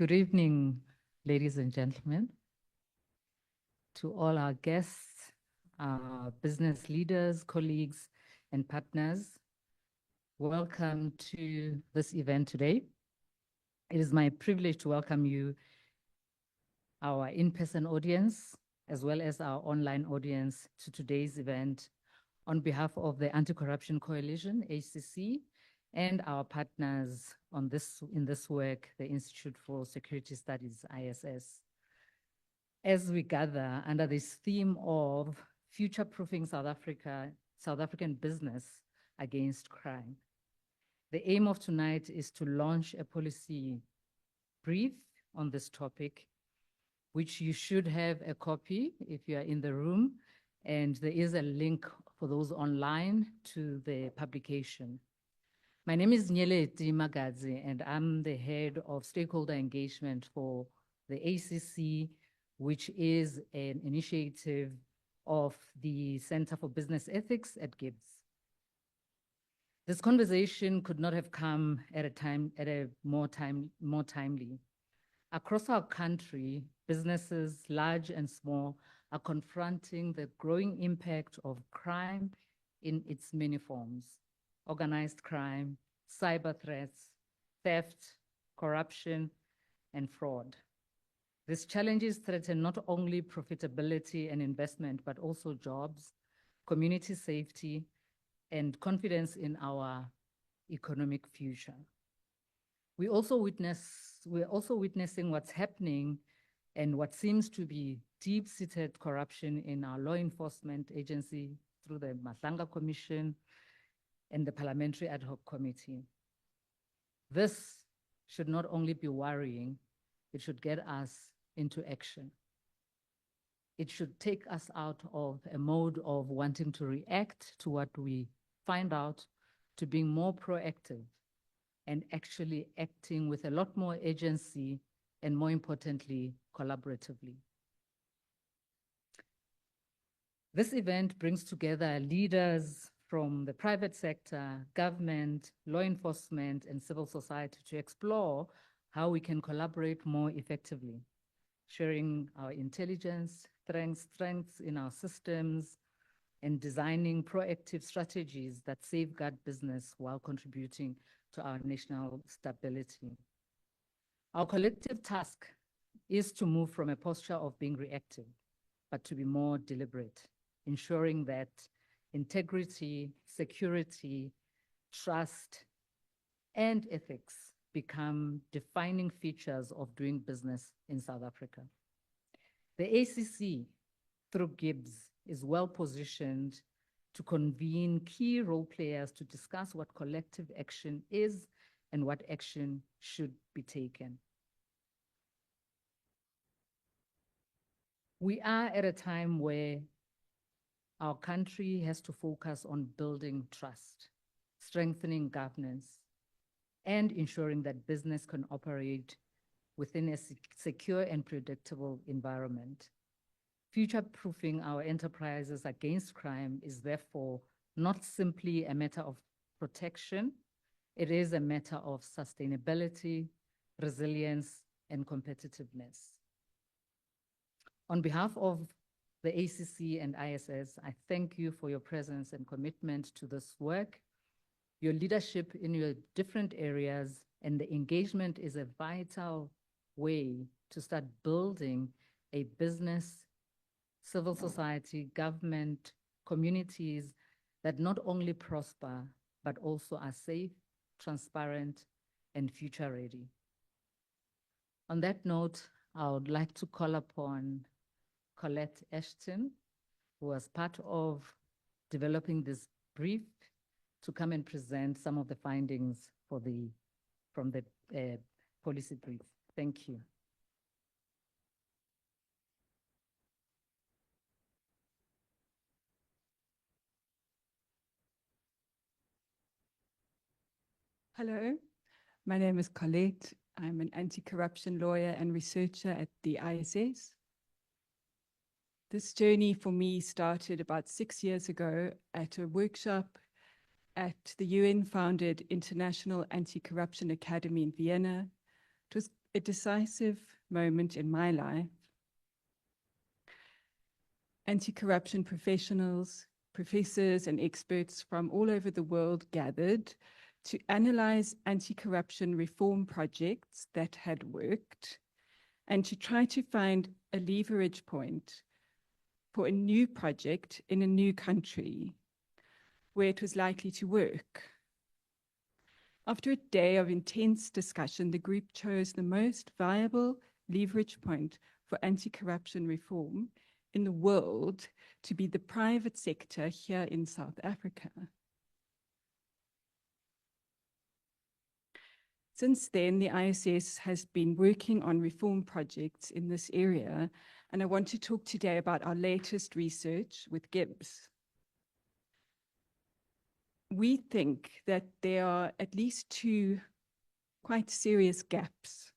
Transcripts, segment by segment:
Good evening, ladies and gentlemen. To all our guests, our business leaders, colleagues, and partners, welcome to this event today. It is my privilege to welcome you, our in-person audience, as well as our online audience, to today's event on behalf of the Anti-Corruption Coalition, ACC, and our partners in this work, the Institute for Security Studies, ISS. As we gather under this theme of future-proofing South African business against crime. The aim of tonight is to launch a policy brief on this topic, which you should have a copy if you are in the room, and there is a link for those online to the publication. My name is Nyeleti Magadzi, and I'm the head of stakeholder engagement for the ACC, which is an initiative of the Center for Business Ethics at GIBS. This conversation could not have come at a more timely. Across our country, businesses, large and small, are confronting the growing impact of crime in its many forms: organized crime, cyber threats, theft, corruption, and fraud. These challenges threaten not only profitability and investment, but also jobs, community safety, and confidence in our economic future. We're also witnessing what's happening and what seems to be deep-seated corruption in our law enforcement agency through the Matlanga Commission and the Parliamentary Ad Hoc Committee. This should not only be worrying, it should get us into action. It should take us out of a mode of wanting to react to what we find out, to being more proactive and actually acting with a lot more agency and, more importantly, collaboratively. This event brings together leaders from the private sector, government, law enforcement, and civil society to explore how we can collaborate more effectively, sharing our intelligence, strengths in our systems, and designing proactive strategies that safeguard business while contributing to our national stability. Our collective task is to move from a posture of being reactive, but to be more deliberate, ensuring that integrity, security, trust, and ethics become defining features of doing business in South Africa. The ACC, through GIBS, is well positioned to convene key role players to discuss what collective action is and what action should be taken. We are at a time where our country has to focus on building trust, strengthening governance, and ensuring that business can operate within a secure and predictable environment. Future-proofing our enterprises against crime is therefore not simply a matter of protection, it is a matter of sustainability, resilience, and competitiveness. On behalf of the ACC and ISS, I thank you for your presence and commitment to this work. Your leadership in your different areas and the engagement is a vital way to start building a business, civil society, government, communities that not only prosper, but also are safe, transparent, and future ready. On that note, I would like to call upon Colette Ashton, who was part of developing this brief, to come and present some of the findings from the policy brief. Thank you. Hello, my name is Colette. I'm an anti-corruption lawyer and researcher at the ISS. This journey for me started about 6 years ago at a workshop at the UN-founded International Anti-Corruption Academy in Vienna. It was a decisive moment in my life. Anti-corruption professionals, professors, and experts from all over the world gathered to analyze anti-corruption reform projects that had worked and to try to find a leverage point for a new project in a new country where it was likely to work. After a day of intense discussion, the group chose the most viable leverage point for anti-corruption reform in the world to be the private sector here in South Africa. Since then, the ISS has been working on reform projects in this area, and I want to talk today about our latest research with GIBS. We think that there are at least two quite serious gaps.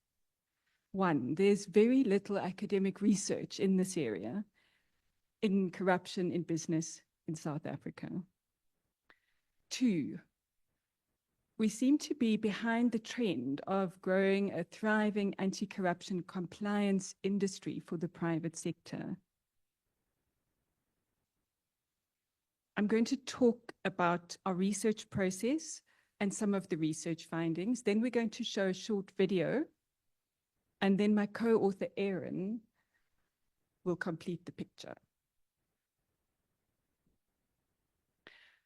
One, there's very little academic research in this area, in corruption in business in South Africa. Two, we seem to be behind the trend of growing a thriving anti-corruption compliance industry for the private sector. I'm going to talk about our research process and some of the research findings. Then we're going to show a short video, and then my co-author, Erin, will complete the picture.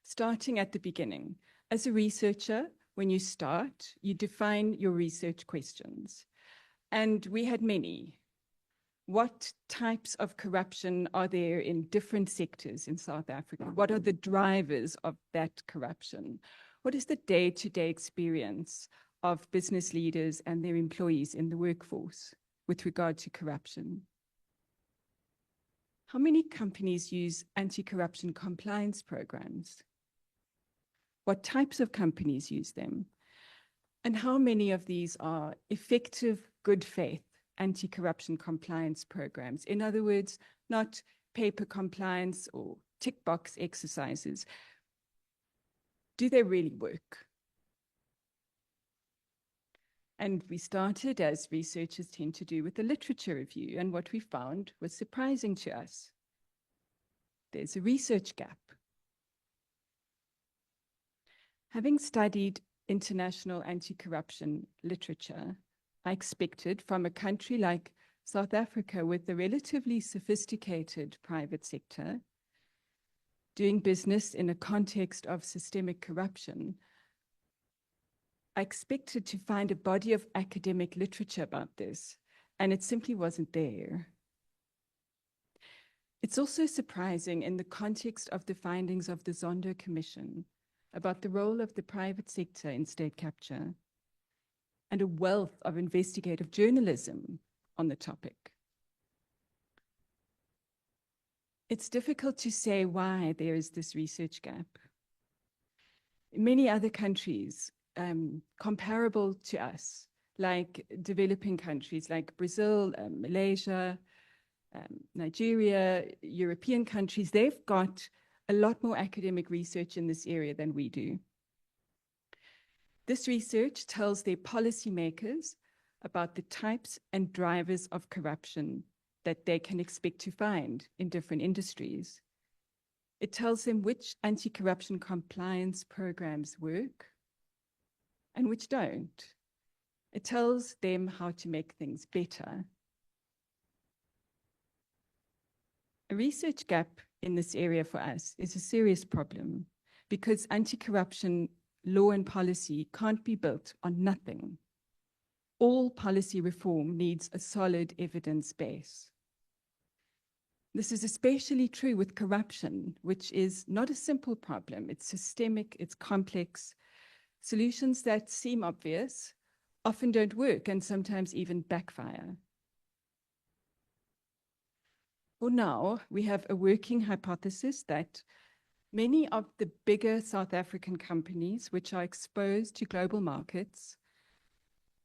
Starting at the beginning. As a researcher, when you start, you define your research questions. And we had many. What types of corruption are there in different sectors in South Africa? What are the drivers of that corruption? What is the day-to-day experience of business leaders and their employees in the workforce with regard to corruption? How many companies use anti-corruption compliance programs? What types of companies use them? And how many of these are effective, good faith anti-corruption compliance programs? In other words, not paper compliance or tick box exercises. Do they really work? And we started, as researchers tend to do, with a literature review, and what we found was surprising to us. There's a research gap. Having studied international anti-corruption literature, I expected from a country like South Africa with a relatively sophisticated private sector, doing business in a context of systemic corruption, I expected to find a body of academic literature about this, and it simply wasn't there. It's also surprising in the context of the findings of the Zondo Commission about the role of the private sector in state capture and a wealth of investigative journalism on the topic. It's difficult to say why there is this research gap. In many other countries, comparable to us, like developing countries like Brazil, Malaysia, Nigeria, European countries, they've got a lot more academic research in this area than we do. This research tells their policymakers about the types and drivers of corruption that they can expect to find in different industries. It tells them which anti-corruption compliance programs work and which don't. It tells them how to make things better. A research gap in this area for us is a serious problem because anti-corruption law and policy can't be built on nothing. All policy reform needs a solid evidence base. This is especially true with corruption, which is not a simple problem. It's systemic, it's complex. Solutions that seem obvious often don't work and sometimes even backfire. For now, we have a working hypothesis that many of the bigger South African companies, which are exposed to global markets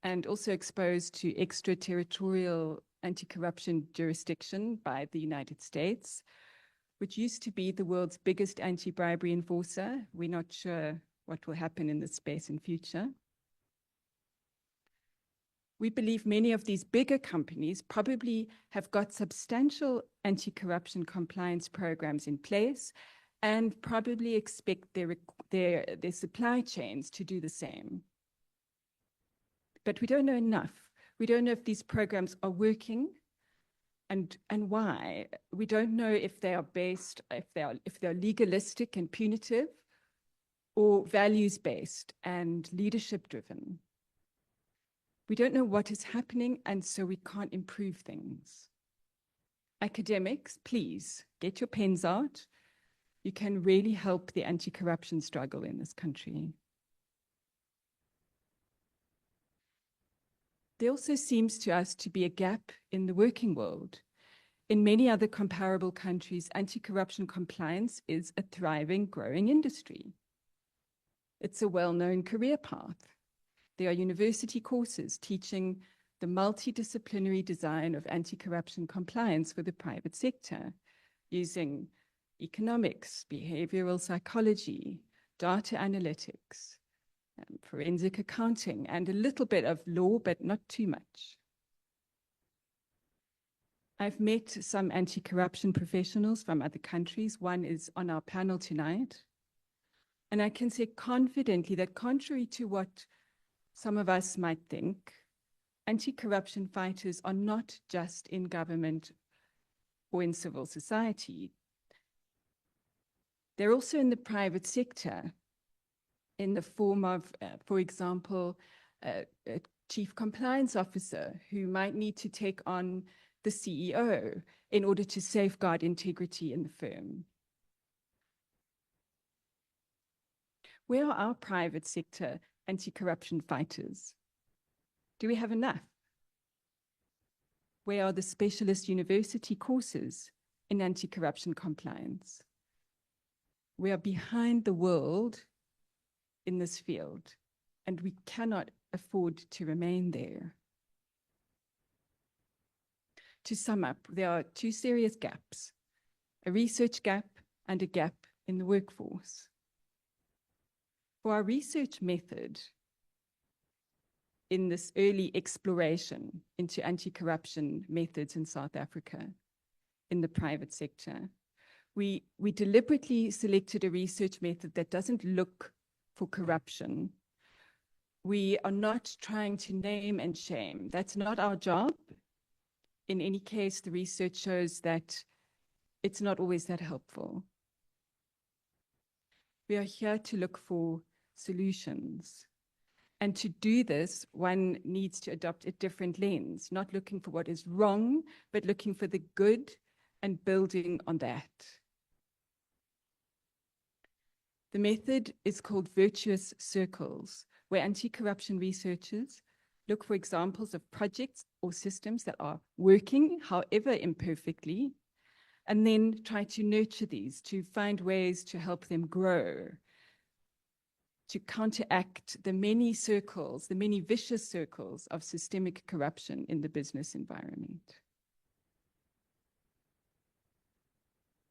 and also exposed to extraterritorial anti-corruption jurisdiction by the United States, which used to be the world's biggest anti-bribery enforcer. We're not sure what will happen in this space in future. We believe many of these bigger companies probably have got substantial anti-corruption compliance programs in place and probably expect their supply chains to do the same. But we don't know enough. We don't know if these programs are working and why. We don't know if they are based, if they're legalistic and punitive, or values-based and leadership-driven. We don't know what is happening, and so we can't improve things. Academics, please get your pens out. You can really help the anti-corruption struggle in this country. There also seems to us to be a gap in the working world. In many other comparable countries, anti-corruption compliance is a thriving, growing industry. It's a well-known career path. There are university courses teaching the multidisciplinary design of anti-corruption compliance for the private sector, using economics, behavioral psychology, data analytics, forensic accounting, and a little bit of law, but not too much. I've met some anti-corruption professionals from other countries. One is on our panel tonight. And I can say confidently that contrary to what some of us might think, anti-corruption fighters are not just in government or in civil society. They're also in the private sector in the form of, for example, a chief compliance officer who might need to take on the CEO in order to safeguard integrity in the firm. Where are our private sector anti-corruption fighters? Do we have enough? Where are the specialist university courses in anti-corruption compliance? We are behind the world in this field, and we cannot afford to remain there. To sum up, there are two serious gaps: a research gap and a gap in the workforce. For our research method in this early exploration into anti-corruption methods in South Africa in the private sector, we deliberately selected a research method that doesn't look for corruption. We are not trying to name and shame. That's not our job. In any case, the research shows that it's not always that helpful. We are here to look for solutions. And to do this, one needs to adopt a different lens, not looking for what is wrong, but looking for the good and building on that. The method is called virtuous circles, where anti-corruption researchers look for examples of projects or systems that are working, however imperfectly, and then try to nurture these, to find ways to help them grow, to counteract the many circles, the many vicious circles of systemic corruption in the business environment.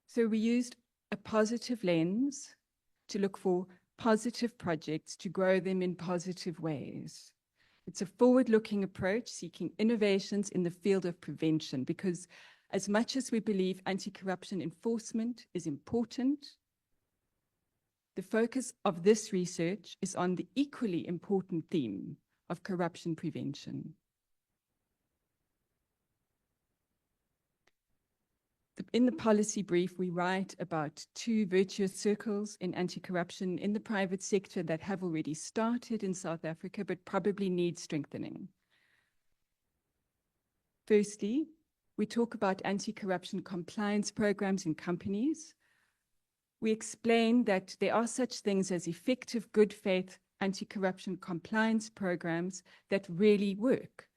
So we used a positive lens to look for positive projects, to grow them in positive ways. It's a forward-looking approach, seeking innovations in the field of prevention, because as much as we believe anti-corruption enforcement is important, the focus of this research is on the equally important theme of corruption prevention. In the policy brief, we write about 2 virtuous circles in anti-corruption in the private sector that have already started in South Africa, but probably need strengthening. Firstly, we talk about anti-corruption compliance programs in companies. We explain that there are such things as effective good faith anti-corruption compliance programs that really work,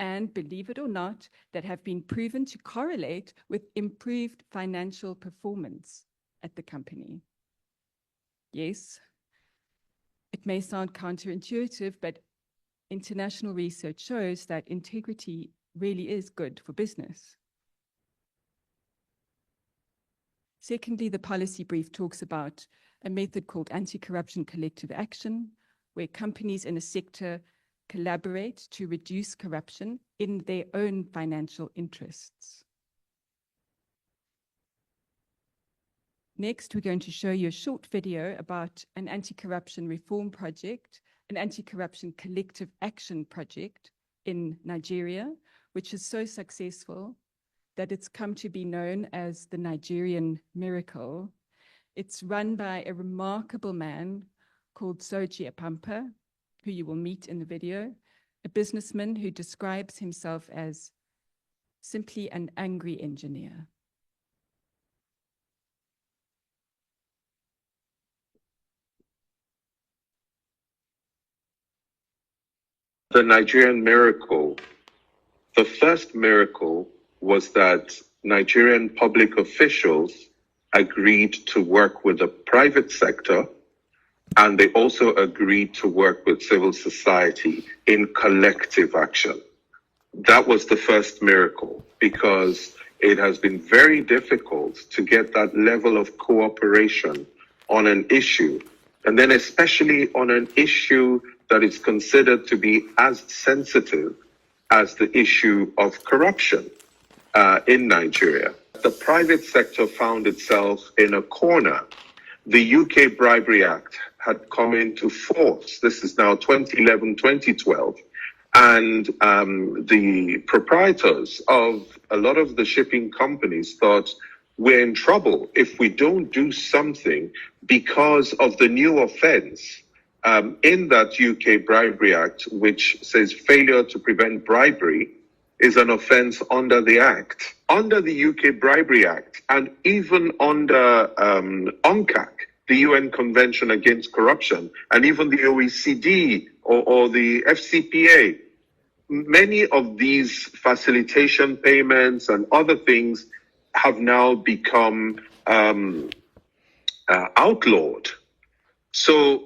and believe it or not, that have been proven to correlate with improved financial performance at the company. Yes, it may sound counterintuitive, but international research shows that integrity really is good for business. Secondly, the policy brief talks about a method called anti-corruption collective action, where companies in a sector collaborate to reduce corruption in their own financial interests. Next, we're going to show you a short video about an anti-corruption reform project, an anti-corruption collective action project in Nigeria, which is so successful that it's come to be known as the Nigerian Miracle. It's run by a remarkable man called Soji Apampa, who you will meet in the video, a businessman who describes himself as simply an angry engineer. The Nigerian Miracle. The first miracle was that Nigerian public officials agreed to work with the private sector, and they also agreed to work with civil society in collective action. That was the first miracle, because it has been very difficult to get that level of cooperation on an issue, and then especially on an issue that is considered to be as sensitive as the issue of corruption in Nigeria. The private sector found itself in a corner. The UK Bribery Act had come into force. This is now 2011, 2012. And the proprietors of a lot of the shipping companies thought, we're in trouble if we don't do something because of the new offense in that UK Bribery Act, which says failure to prevent bribery is an offense under the Act. Under the UK Bribery Act, and even under UNCAC, the UN Convention Against Corruption, and even the OECD or the FCPA, many of these facilitation payments and other things have now become outlawed. So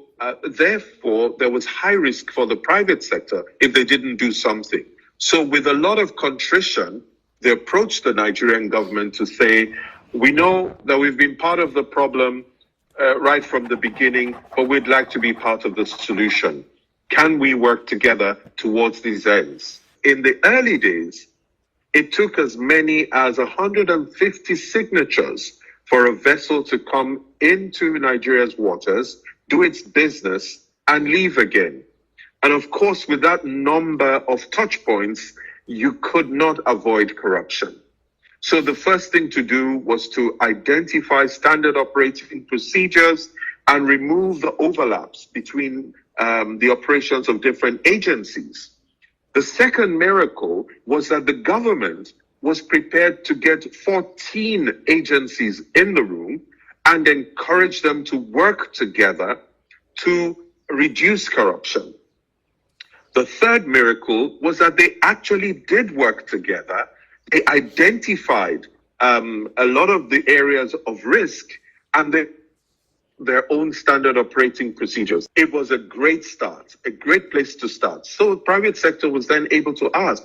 therefore, there was high risk for the private sector if they didn't do something. So with a lot of contrition, they approached the Nigerian government to say, we know that we've been part of the problem right from the beginning, but we'd like to be part of the solution. Can we work together towards these ends? In the early days, it took as many as 150 signatures for a vessel to come into Nigeria's waters, do its business, and leave again. And of course, with that number of touch points, you could not avoid corruption. So the first thing to do was to identify standard operating procedures and remove the overlaps between the operations of different agencies. The second miracle was that the government was prepared to get 14 agencies in the room and encourage them to work together to reduce corruption. The third miracle was that they actually did work together. They identified a lot of the areas of risk and their own standard operating procedures. It was a great start, a great place to start. So the private sector was then able to ask,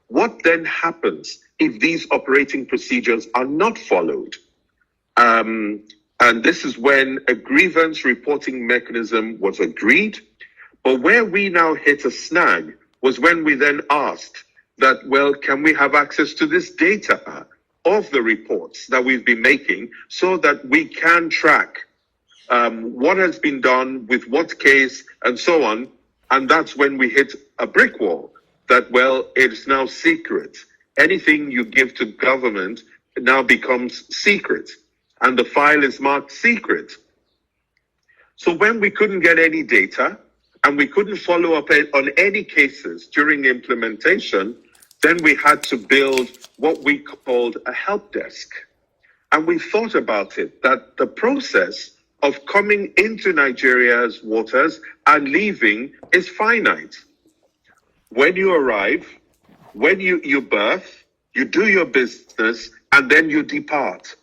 what then happens if these operating procedures are not followed? And this is when a grievance reporting mechanism was agreed. But where we now hit a snag was when we then asked that, well, can we have access to this data of the reports that we've been making so that we can track what has been done with what case and so on? And that's when we hit a brick wall that, well, it's now secret. Anything you give to government now becomes secret, and the file is marked secret. So when we couldn't get any data and we couldn't follow up on any cases during implementation, then we had to build what we called a help desk. And we thought about it, that the process of coming into Nigeria's waters and leaving is finite. When you arrive, when you birth, you do your business, and then you depart.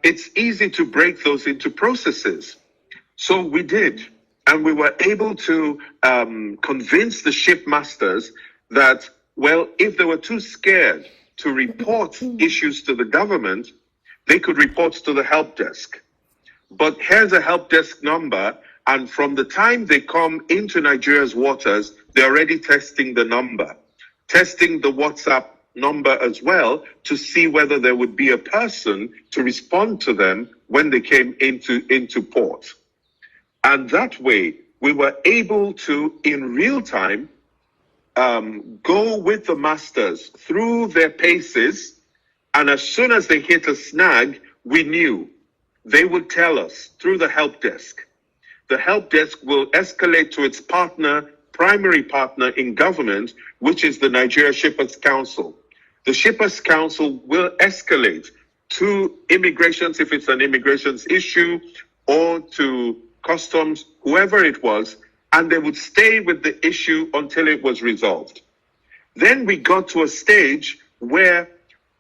It's easy to break those into processes. So we did. And we were able to convince the shipmasters that, well, if they were too scared to report issues to the government, they could report to the help desk. But here's a help desk number, And from the time they come into Nigeria's waters, they're already testing the number, testing the WhatsApp number as well to see whether there would be a person to respond to them when they came into port. And that way, we were able to, in real time, go with the masters through their paces. And as soon as they hit a snag, we knew they would tell us through the help desk. The help desk will escalate to its partner, primary partner in government, which is the Nigeria Shippers Council. The Shippers Council will escalate to immigrations if it's an immigrations issue, or to customs, whoever it was, and they would stay with the issue until it was resolved. Then we got to a stage where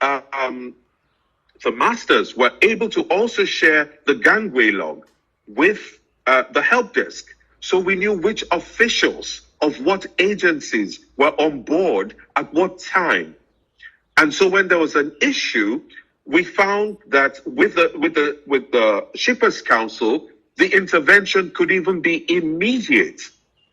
the masters were able to also share the gangway log with the help desk. So we knew which officials of what agencies were on board at what time. And so when there was an issue, we found that with the Shippers Council, the intervention could even be immediate,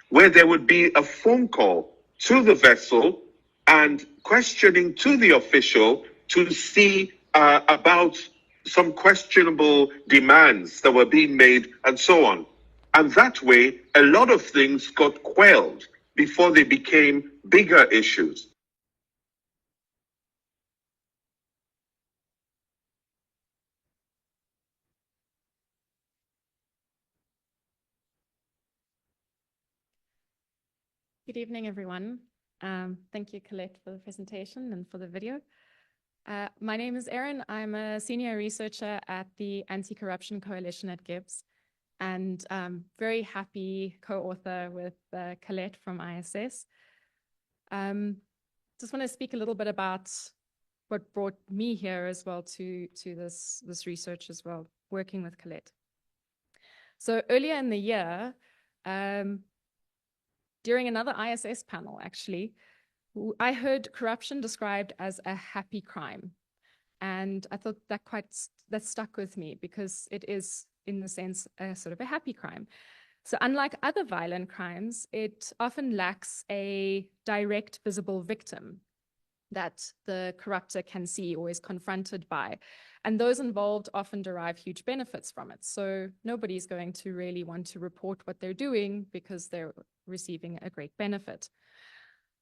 where there would be a phone call to the vessel and questioning to the official to see about some questionable demands that were being made and so on. And that way, a lot of things got quelled before they became bigger issues. Good evening, everyone. Thank you, Colette, for the presentation and for the video. My name is Erin. I'm a senior researcher at the Anti-Corruption Coalition at GIBS, and very happy co-author with Colette from ISS. Just want to speak a little bit about what brought me here as well to this research as well, working with Colette. So earlier in the year, during another ISS panel, actually, I heard corruption described as a happy crime. And I thought that stuck with me, because it is, in the sense, a sort of a happy crime. So unlike other violent crimes, it often lacks a direct visible victim that the corruptor can see or is confronted by. And those involved often derive huge benefits from it. So nobody's going to really want to report what they're doing because they're receiving a great benefit.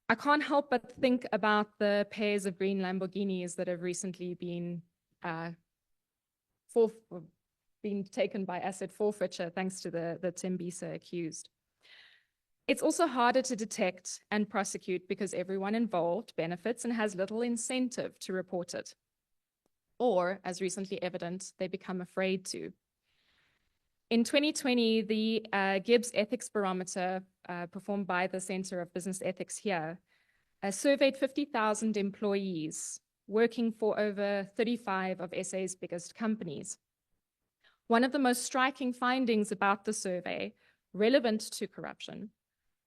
I can't help but think about the pairs of green Lamborghinis that have recently been taken by asset forfeiture thanks to the Tembisa accused. It's also harder to detect and prosecute because everyone involved benefits and has little incentive to report it. Or, as recently evident, they become afraid to. In 2020, the GIBS Ethics Barometer, performed by the Center of Business Ethics here, surveyed 50,000 employees working for over 35 of SA's biggest companies. One of the most striking findings about the survey, relevant to corruption,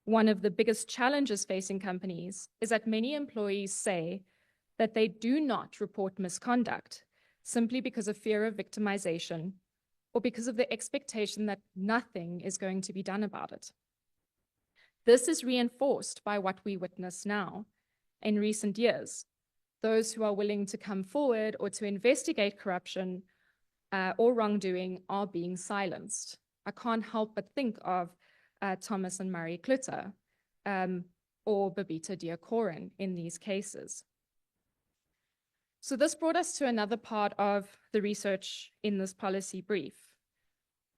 one of the biggest challenges facing companies, is that many employees say that they do not report misconduct simply because of fear of victimization or because of the expectation that nothing is going to be done about it. This is reinforced by what we witness now. In recent years, those who are willing to come forward or to investigate corruption or wrongdoing are being silenced. I can't help but think of Thomas and Marie Klutter or Babita Diakoren in these cases. So this brought us to another part of the research in this policy brief,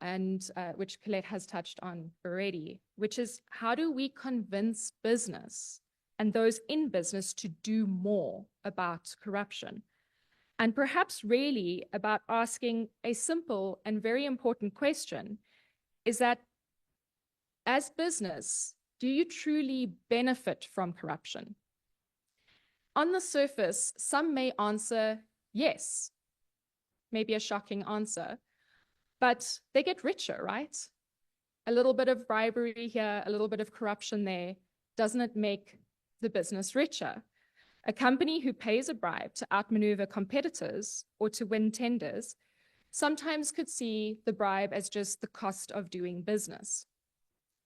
and which Colette has touched on already, which is how do we convince business and those in business to do more about corruption? And perhaps really about asking a simple and very important question, is that as business, do you truly benefit from corruption? On the surface, some may answer yes, maybe a shocking answer, but they get richer, right? A little bit of bribery here, a little bit of corruption there, doesn't it make the business richer? A company who pays a bribe to outmaneuver competitors or to win tenders sometimes could see the bribe as just the cost of doing business.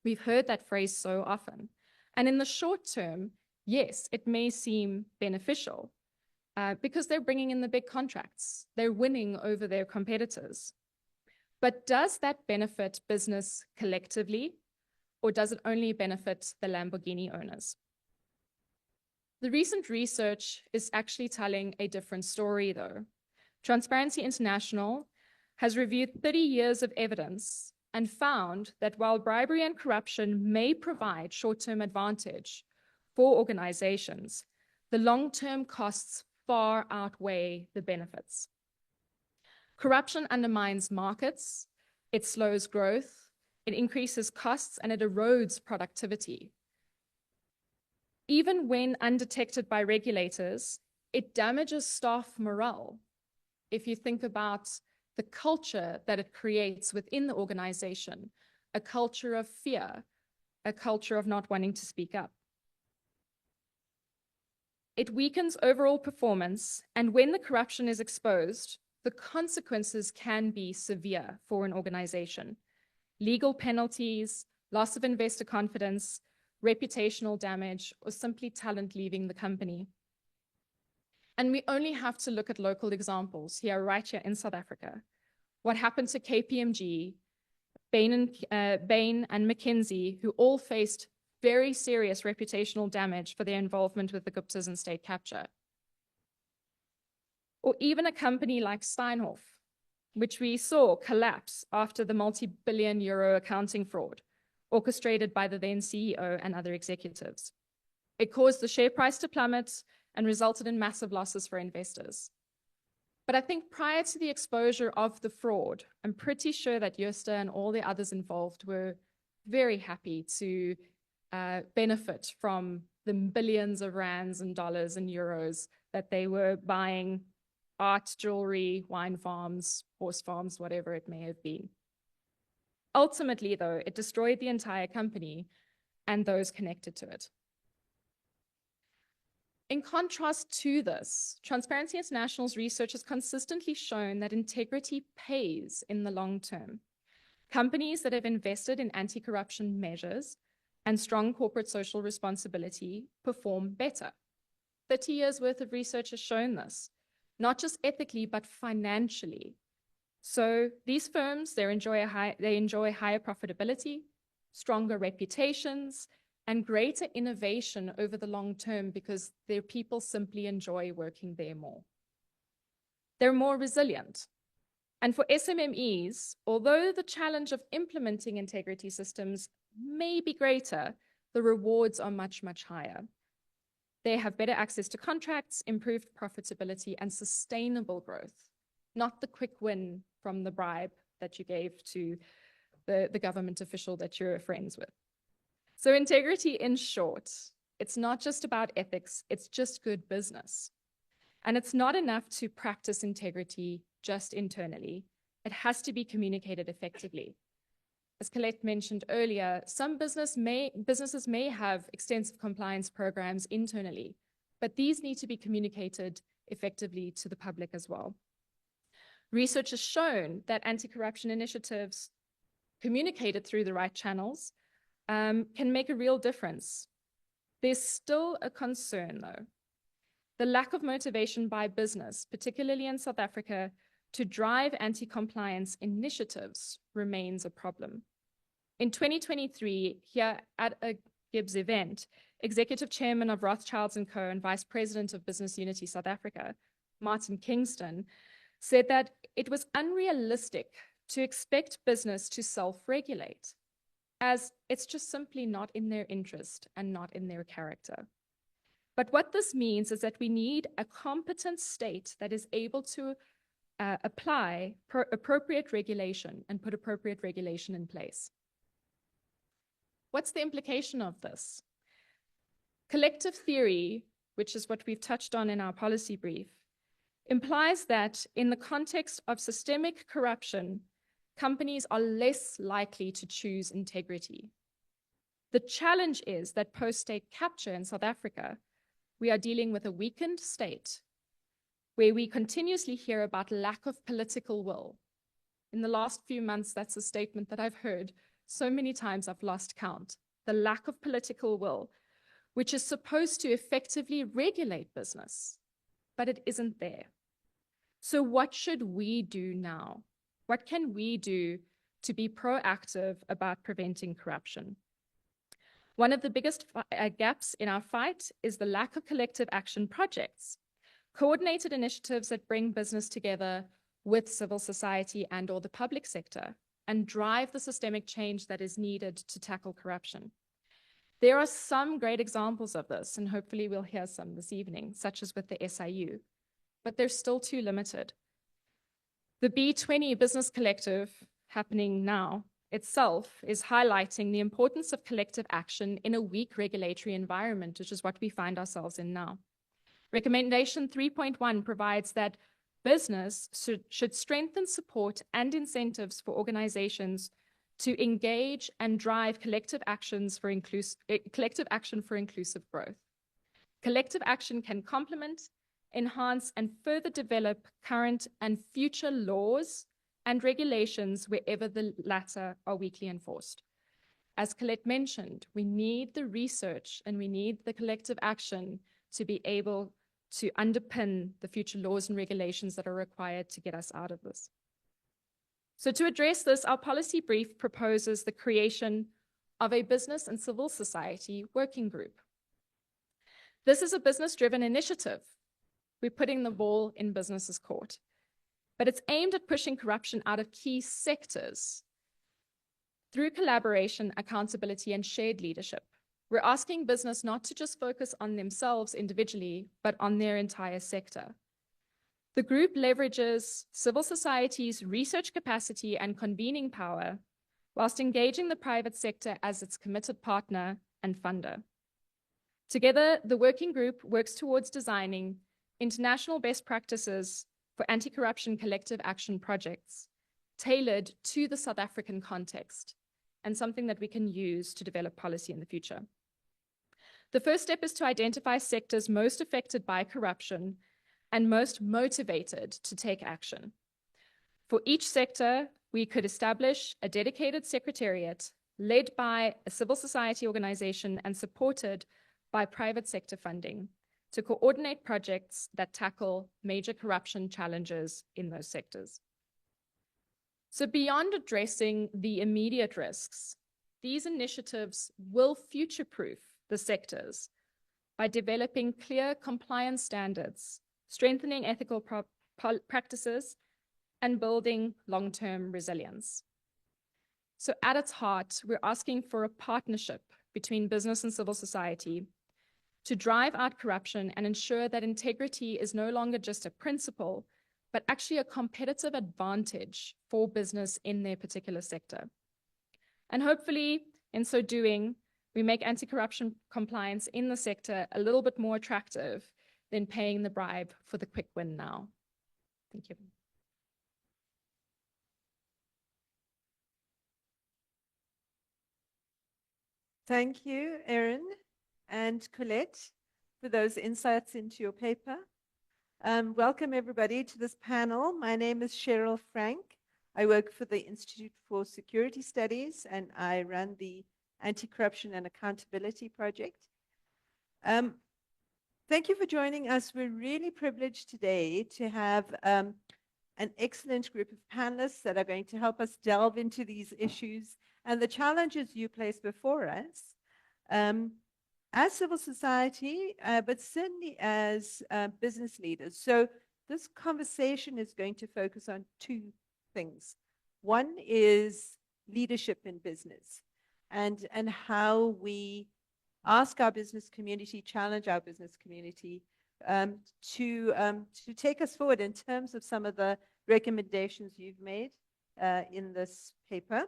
We've heard that phrase so often. And in the short term, yes, it may seem beneficial because they're bringing in the big contracts. They're winning over their competitors. But does that benefit business collectively, or does it only benefit the Lamborghini owners? The recent research is actually telling a different story, though. Transparency International has reviewed 30 years of evidence and found that while bribery and corruption may provide short-term advantage for organizations, the long-term costs far outweigh the benefits. Corruption undermines markets, it slows growth, it increases costs, and it erodes productivity. Even when undetected by regulators, it damages staff morale. If you think about the culture that it creates within the organization, a culture of fear, a culture of not wanting to speak up. It weakens overall performance, and when the corruption is exposed, the consequences can be severe for an organization. Legal penalties, loss of investor confidence, reputational damage, or simply talent leaving the company. And we only have to look at local examples here, right here in South Africa. What happened to KPMG, Bain and McKinsey, who all faced very serious reputational damage for their involvement with the Guptas and state capture. Or even a company like Steinhoff, which we saw collapse after the multi-billion euro accounting fraud, orchestrated by the then CEO and other executives. It caused the share price to plummet and resulted in massive losses for investors. But I think prior to the exposure of the fraud, I'm pretty sure that Jooste and all the others involved were very happy to benefit from the billions of rands and dollars and euros that they were buying art, jewelry, wine farms, horse farms, whatever it may have been. Ultimately, though, it destroyed the entire company and those connected to it. In contrast to this, Transparency International's research has consistently shown that integrity pays in the long term. Companies that have invested in anti-corruption measures and strong corporate social responsibility perform better. 30 years worth of research has shown this, not just ethically, but financially. So these firms, they enjoy higher profitability, stronger reputations, and greater innovation over the long term because their people simply enjoy working there more. They're more resilient. And for SMMEs, although the challenge of implementing integrity systems may be greater, the rewards are much, much higher. They have better access to contracts, improved profitability, and sustainable growth, not the quick win from the bribe that you gave to the government official that you're friends with. So integrity, in short, it's not just about ethics, it's just good business. And it's not enough to practice integrity just internally. It has to be communicated effectively. As Colette mentioned earlier, some businesses may have extensive compliance programs internally, but these need to be communicated effectively to the public as well. Research has shown that anti-corruption initiatives communicated through the right channels can make a real difference. There's still a concern, though. The lack of motivation by business, particularly in South Africa, to drive anti-compliance initiatives remains a problem. In 2023, here at a GIBS event, Executive Chairman of Rothschilds & Co. and Vice President of Business Unity South Africa, Martin Kingston, said that it was unrealistic to expect business to self-regulate, as it's just simply not in their interest and not in their character. But what this means is that we need a competent state that is able to apply appropriate regulation and put appropriate regulation in place. What's the implication of this? Collective theory, which is what we've touched on in our policy brief, implies that in the context of systemic corruption, companies are less likely to choose integrity. The challenge is that post-state capture in South Africa, we are dealing with a weakened state where we continuously hear about lack of political will, In the last few months, that's a statement that I've heard so many times I've lost count. The lack of political will, which is supposed to effectively regulate business, but it isn't there. So what should we do now? What can we do to be proactive about preventing corruption? One of the biggest gaps in our fight is the lack of collective action projects, coordinated initiatives that bring business together with civil society and or the public sector and drive the systemic change that is needed to tackle corruption. There are some great examples of this, and hopefully we'll hear some this evening, such as with the SIU, but they're still too limited. The B20 Business Collective happening now itself is highlighting the importance of collective action in a weak regulatory environment, which is what we find ourselves in now. Recommendation 3.1 provides that business should strengthen support and incentives for organizations to engage and drive collective action for inclusive growth. Collective action can complement, enhance, and further develop current and future laws and regulations wherever the latter are weakly enforced. As Colette mentioned, we need the research and we need the collective action to be able to underpin the future laws and regulations that are required to get us out of this. So to address this, our policy brief proposes the creation of a business and civil society working group. This is a business-driven initiative. We're putting the ball in business's court, but it's aimed at pushing corruption out of key sectors through collaboration, accountability, and shared leadership. We're asking business not to just focus on themselves individually, but on their entire sector. The group leverages civil society's research capacity and convening power, whilst engaging the private sector as its committed partner and funder. Together, the working group works towards designing international best practices for anti-corruption collective action projects, tailored to the South African context, and something that we can use to develop policy in the future. The first step is to identify sectors most affected by corruption and most motivated to take action. For each sector, we could establish a dedicated secretariat led by a civil society organization and supported by private sector funding to coordinate projects that tackle major corruption challenges in those sectors. So beyond addressing the immediate risks, these initiatives will future-proof the sectors by developing clear compliance standards, strengthening ethical practices, and building long-term resilience. So at its heart, we're asking for a partnership between business and civil society to drive out corruption and ensure that integrity is no longer just a principle, but actually a competitive advantage for business in their particular sector. And hopefully, in so doing, we make anti-corruption compliance in the sector a little bit more attractive than paying the bribe for the quick win now. Thank you. Thank you, Erin and Colette, for those insights into your paper. Welcome everybody to this panel. My name is Cheryl Frank. I work for the Institute for Security Studies and I run the Anti-Corruption and Accountability Project. Thank you for joining us. We're really privileged today to have an excellent group of panelists that are going to help us delve into these issues and the challenges you place before us as civil society, but certainly as business leaders. So this conversation is going to focus on two things. One is leadership in business and how we ask our business community, challenge our business community to take us forward in terms of some of the recommendations you've made in this paper.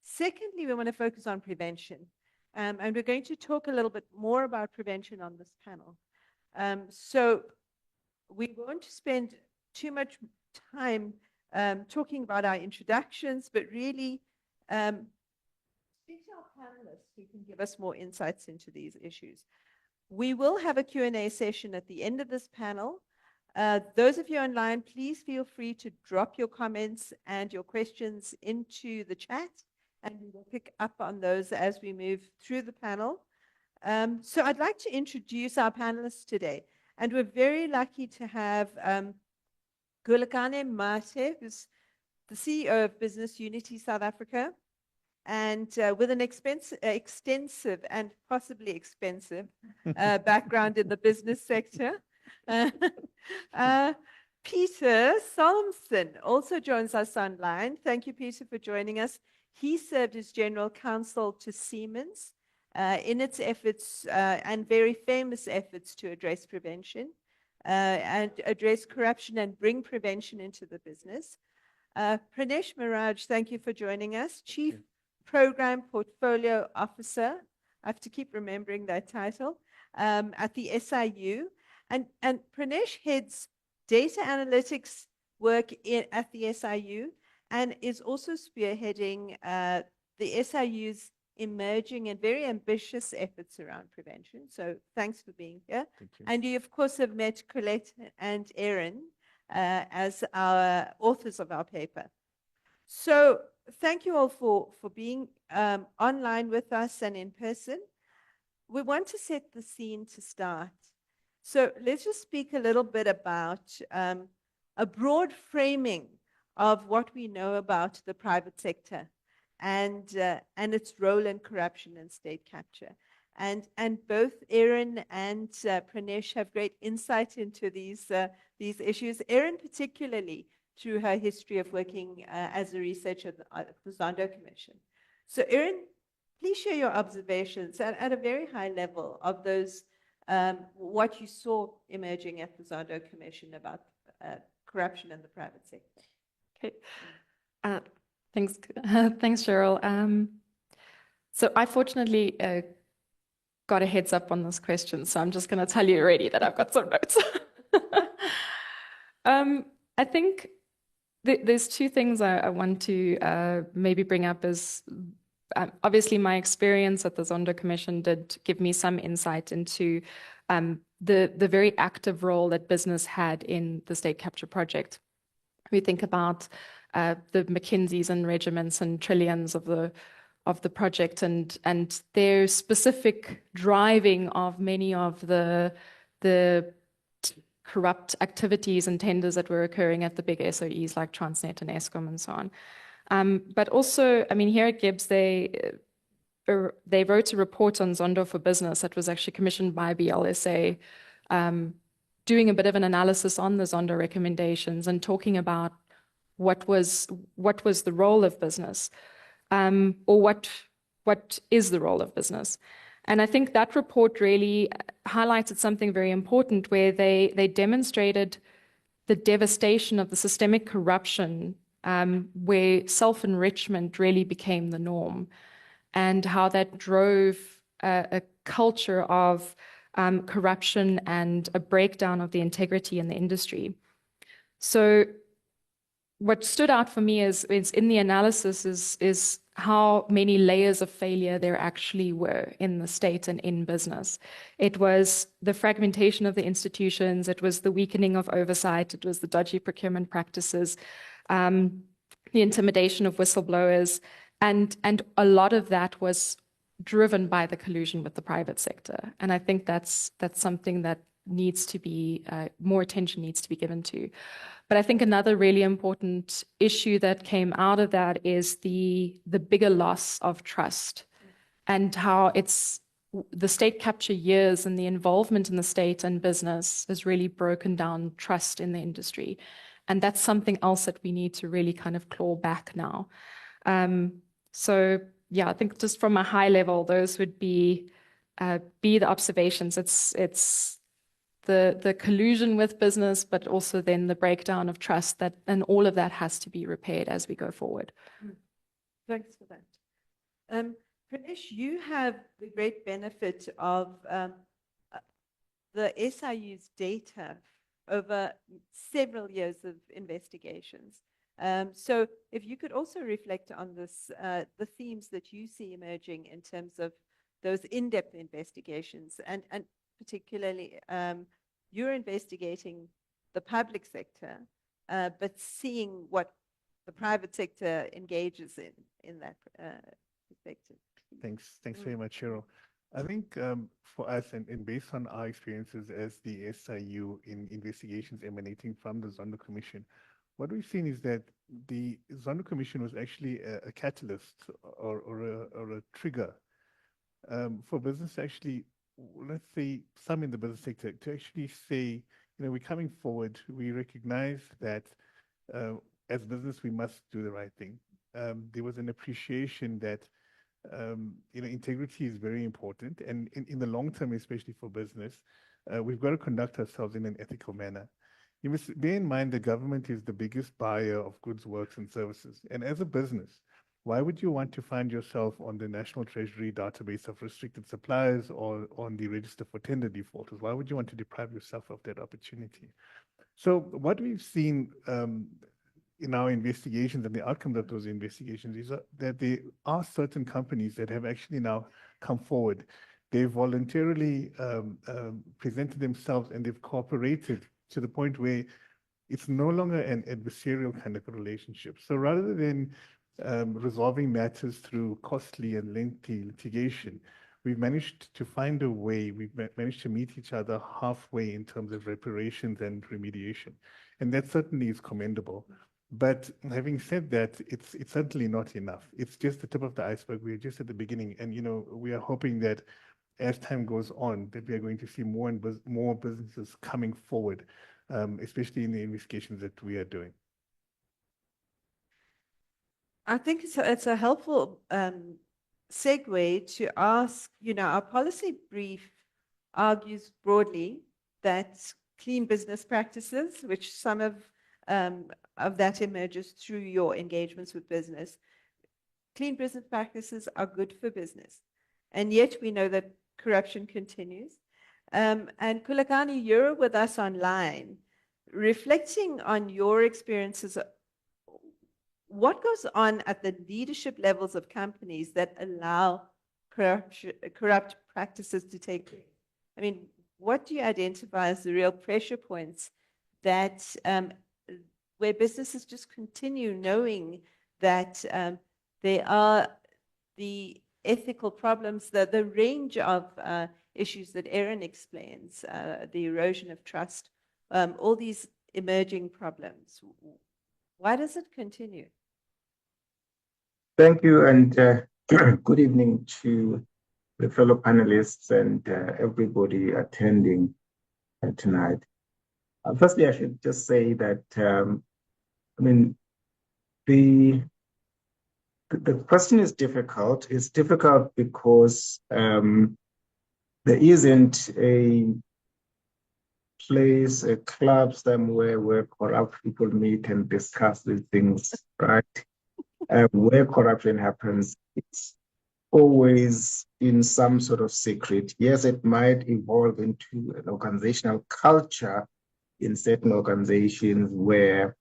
Secondly, we want to focus on prevention. And we're going to talk a little bit more about prevention on this panel. So we won't spend too much time talking about our introductions, but really speak to our panelists who can give us more insights into these issues. We will have a Q&A session at the end of this panel. Those of you online, please feel free to drop your comments and your questions into the chat, and we will pick up on those as we move through the panel. So I'd like to introduce our panelists today, and we're very lucky to have Gulakane Mate, who's the CEO of Business Unity South Africa, and with an extensive and possibly expensive background in the business sector. Peter Solmson also joins us online. Thank you, Peter, for joining us. He served as General Counsel to Siemens in its efforts and very famous efforts to address prevention and address corruption and bring prevention into the business. Pranesh Miraj, thank you for joining us. Chief Program Portfolio Officer, I have to keep remembering that title, at the SIU. And Pranesh heads data analytics work at the SIU and is also spearheading the SIU's emerging and very ambitious efforts around prevention. So thanks for being here. Thank you. And you, of course, have met Colette and Erin as our authors of our paper. So thank you all for being online with us and in person. We want to set the scene to start. So let's just speak a little bit about a broad framing of what we know about the private sector and its role in corruption and state capture. And both Erin and Pranesh have great insight into these issues. Erin particularly through her history of working as a researcher at the Zondo Commission. So Erin, please share your observations at a very high level of those, what you saw emerging at the Zondo Commission about corruption in the private sector. Okay. Thanks, thanks, Cheryl. So I fortunately got a heads up on this question, so I'm just going to tell you already that I've got some notes. I think there's two things I want to maybe bring up is obviously my experience at the Zondo Commission did give me some insight into the very active role that business had in the state capture project. We think about the McKinseys and regiments and trillions of the project and their specific driving of many of the corrupt activities and tenders that were occurring at the big SOEs like Transnet and Eskom and so on. But also, I mean, here at GIBS, they wrote a report on Zondo for Business that was actually commissioned by BLSA, doing a bit of an analysis on the Zondo recommendations and talking about what was the role of business, or what is the role of business. And I think that report really highlighted something very important where they demonstrated the devastation of the systemic corruption, where self-enrichment really became the norm, and how that drove a culture of corruption and a breakdown of the integrity in the industry. So what stood out for me is in the analysis is how many layers of failure there actually were in the state and in business. It was the fragmentation of the institutions, it was the weakening of oversight, it was the dodgy procurement practices, the intimidation of whistleblowers, and a lot of that was driven by the collusion with the private sector. And I think that's something that needs to be, more attention needs to be given to. But I think another really important issue that came out of that is the bigger loss of trust and how the state capture years and the involvement in the state and business has really broken down trust in the industry. And that's something else that we need to really kind of claw back now. So yeah, I think just from a high level, those would be the observations. It's the collusion with business, but also then the breakdown of trust and all of that has to be repaired as we go forward. Thanks for that. Pranesh, you have the great benefit of the SIU's data over several years of investigations. So if you could also reflect on this, the themes that you see emerging in terms of those in-depth investigations and particularly you're investigating the public sector, but seeing what the private sector engages in that perspective. Thanks very much, Cheryl. I think for us, and based on our experiences as the SIU in investigations emanating from the Zondo Commission, what we've seen is that the Zondo Commission was actually a catalyst or a trigger for business actually, let's say some in the business sector, to actually say, we're coming forward, we recognize that as business, we must do the right thing. There was an appreciation that integrity is very important, and in the long term, especially for business, we've got to conduct ourselves in an ethical manner. You must bear in mind the government is the biggest buyer of goods, works, and services. And as a business, why would you want to find yourself on the National Treasury database of restricted suppliers or on the register for tender defaulters? Why would you want to deprive yourself of that opportunity? So what we've seen in our investigations and the outcome of those investigations is that there are certain companies that have actually now come forward. They've voluntarily presented themselves and they've cooperated to the point where it's no longer an adversarial kind of a relationship. So rather than resolving matters through costly and lengthy litigation, we've managed to find a way, we've managed to meet each other halfway in terms of reparations and remediation. And that certainly is commendable. But having said that, it's certainly not enough. It's just the tip of the iceberg. We're just at the beginning. And, we are hoping that as time goes on, that we are going to see more and more businesses coming forward, especially in the investigations that we are doing. I think it's a helpful segue to ask, our policy brief argues broadly that clean business practices, which some of that emerges through your engagements with business, clean business practices are good for business. And yet we know that corruption continues. And Kulakani, you're with us online, reflecting on your experiences. What goes on at the leadership levels of companies that allow corrupt practices to take place? I mean, what do you identify as the real pressure points that where businesses just continue knowing that there are the ethical problems, the range of issues that Erin explains, the erosion of trust, all these emerging problems? Why does it continue? Thank you, and good evening to the fellow panelists and everybody attending tonight. Firstly, I should just say that, the question is difficult. It's difficult because there isn't a place, a club somewhere where corrupt people meet and discuss these things, right? Where corruption happens, it's always in some sort of secret. Yes, it might evolve into an organizational culture in certain organizations where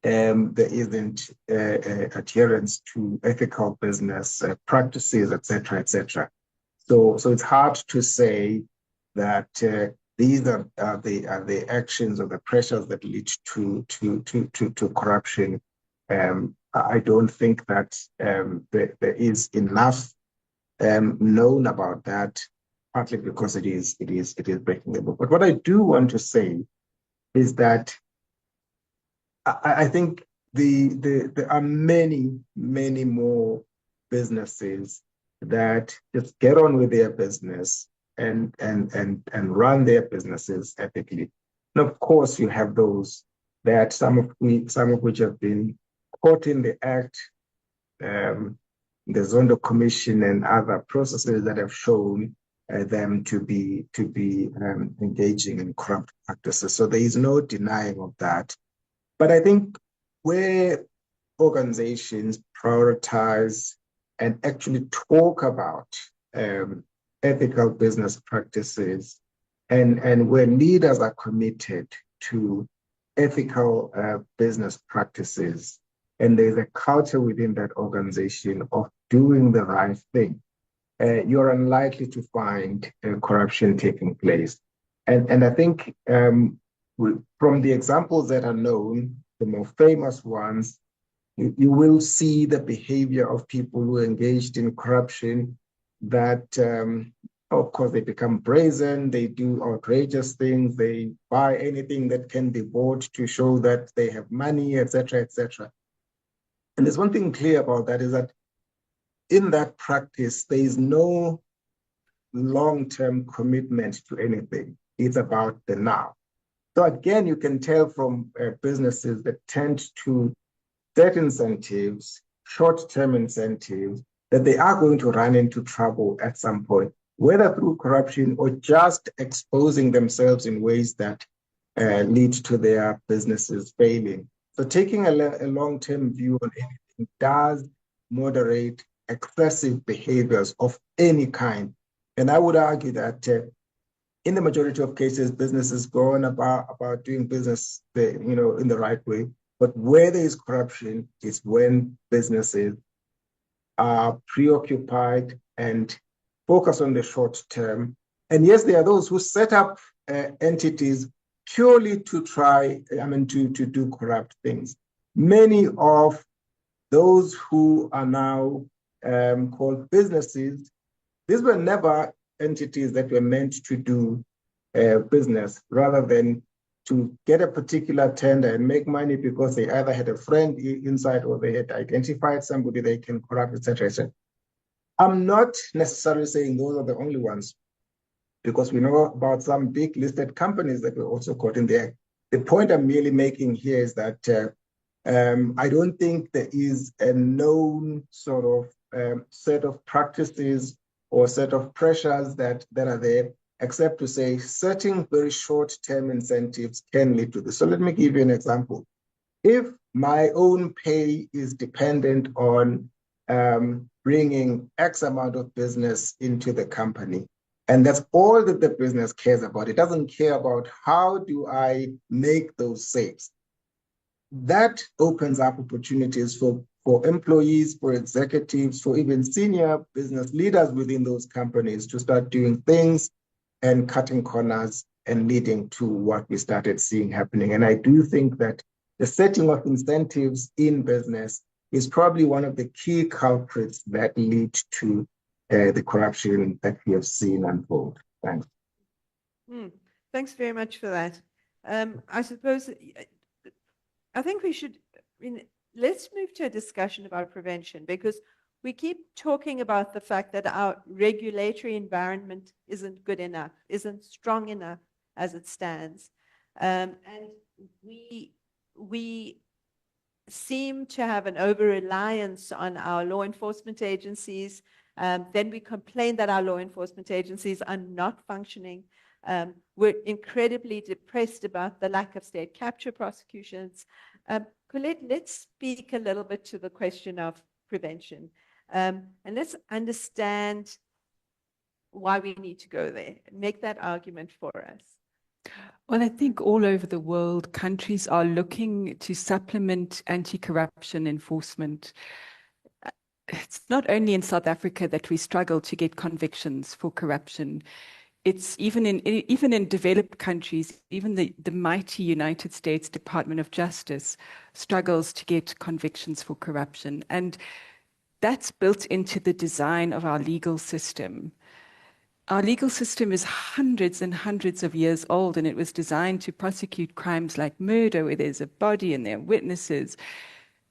there isn't adherence to ethical business practices, et cetera, et cetera. So it's hard to say that these are the actions or the pressures that lead to corruption. I don't think that there is enough known about that, partly because it is breaking the book. But what I do want to say is that I think there are many more businesses that just get on with their business and run their businesses ethically. And of course, you have those that some of which have been caught in the act, the Zondo Commission and other processes that have shown them to be engaging in corrupt practices. So there is no denying of that. But I think where organizations prioritize and actually talk about ethical business practices and where leaders are committed to ethical business practices, and there's a culture within that organization of doing the right thing, you're unlikely to find corruption taking place. And I think From the examples that are known, the more famous ones, you will see the behavior of people who engaged in corruption that, of course, they become brazen, they do outrageous things, they buy anything that can be bought to show that they have money, etc., etc. And there's one thing clear about that is that in that practice, there is no long-term commitment to anything. It's about the now. So again, you can tell from businesses that tend to set incentives, short-term incentives, that they are going to run into trouble at some point, whether through corruption or just exposing themselves in ways that lead to their businesses failing. So taking a long-term view on anything does moderate excessive behaviors of any kind. And I would argue that in the majority of cases, businesses go on about doing business in the right way. But where there is corruption is when businesses are preoccupied and focus on the short term. And yes, there are those who set up entities purely to to do corrupt things. Many of those who are now called businesses, these were never entities that were meant to do business, rather than to get a particular tender and make money because they either had a friend inside or they had identified somebody they can corrupt, etc., etc. I'm not necessarily saying those are the only ones, because we know about some big listed companies that were also caught in there. The point I'm merely making here is that I don't think there is a known sort of set of practices or set of pressures that are there, except to say setting very short-term incentives can lead to this. So let me give you an example. If my own pay is dependent on bringing X amount of business into the company, and that's all that the business cares about, it doesn't care about how do I make those sales. That opens up opportunities for employees, for executives, for even senior business leaders within those companies to start doing things and cutting corners and leading to what we started seeing happening. And I do think that the setting of incentives in business is probably one of the key culprits that lead to the corruption that we have seen unfold. Thanks. Thanks very much for that. I suppose, I think we should, let's move to a discussion about prevention, because we keep talking about the fact that our regulatory environment isn't good enough, isn't strong enough as it stands. And we seem to have an over-reliance on our law enforcement agencies. Then we complain that our law enforcement agencies are not functioning. We're incredibly depressed about the lack of state capture prosecutions. Colette, let's speak a little bit to the question of prevention. And let's understand why we need to go there. Make that argument for us. Well, I think all over the world, countries are looking to supplement anti-corruption enforcement. It's not only in South Africa that we struggle to get convictions for corruption. It's even in developed countries, even the mighty United States Department of Justice struggles to get convictions for corruption. And that's built into the design of our legal system. Our legal system is hundreds and hundreds of years old, and it was designed to prosecute crimes like murder, where there's a body and there are witnesses.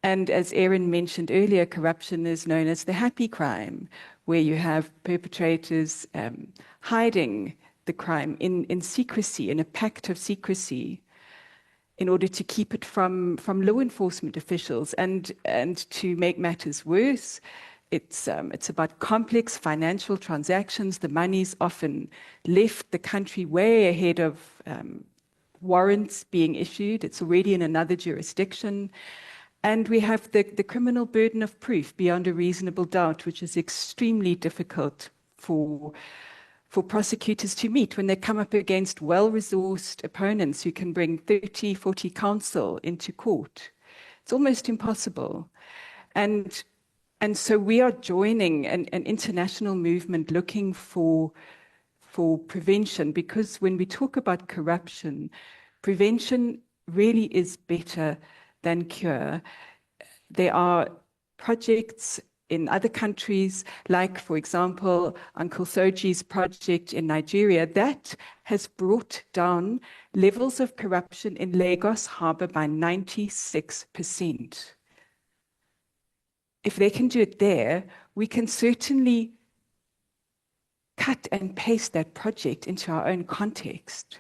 And as Erin mentioned earlier, corruption is known as the happy crime, where you have perpetrators hiding the crime in secrecy, in a pact of secrecy, in order to keep it from law enforcement officials. And to make matters worse, it's about complex financial transactions. The money's often left the country way ahead of warrants being issued. It's already in another jurisdiction. And we have the criminal burden of proof beyond a reasonable doubt, which is extremely difficult for prosecutors to meet when they come up against well-resourced opponents who can bring 30, 40 counsel into court. It's almost impossible. And so we are joining an international movement looking for prevention, because when we talk about corruption, Prevention really is better than cure. There are projects in other countries, like, for example, Uncle Soji's project in Nigeria, that has brought down levels of corruption in Lagos Harbour by 96%. If they can do it there, we can certainly cut and paste that project into our own context.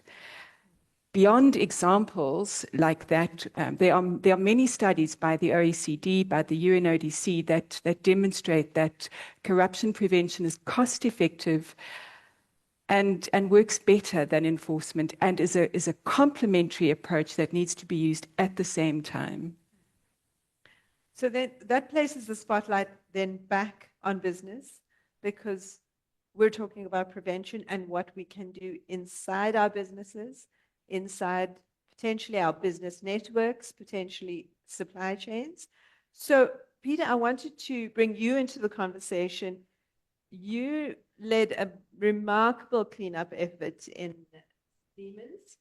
Beyond examples like that, there are many studies by the OECD, by the UNODC that demonstrate that corruption prevention is cost-effective and works better than enforcement, and is a complementary approach that needs to be used at the same time. So then that places the spotlight then back on business, because we're talking about prevention and what we can do inside our businesses, inside potentially our business networks, potentially supply chains. So Peter, I wanted to bring you into the conversation. You led a remarkable cleanup effort in Siemens.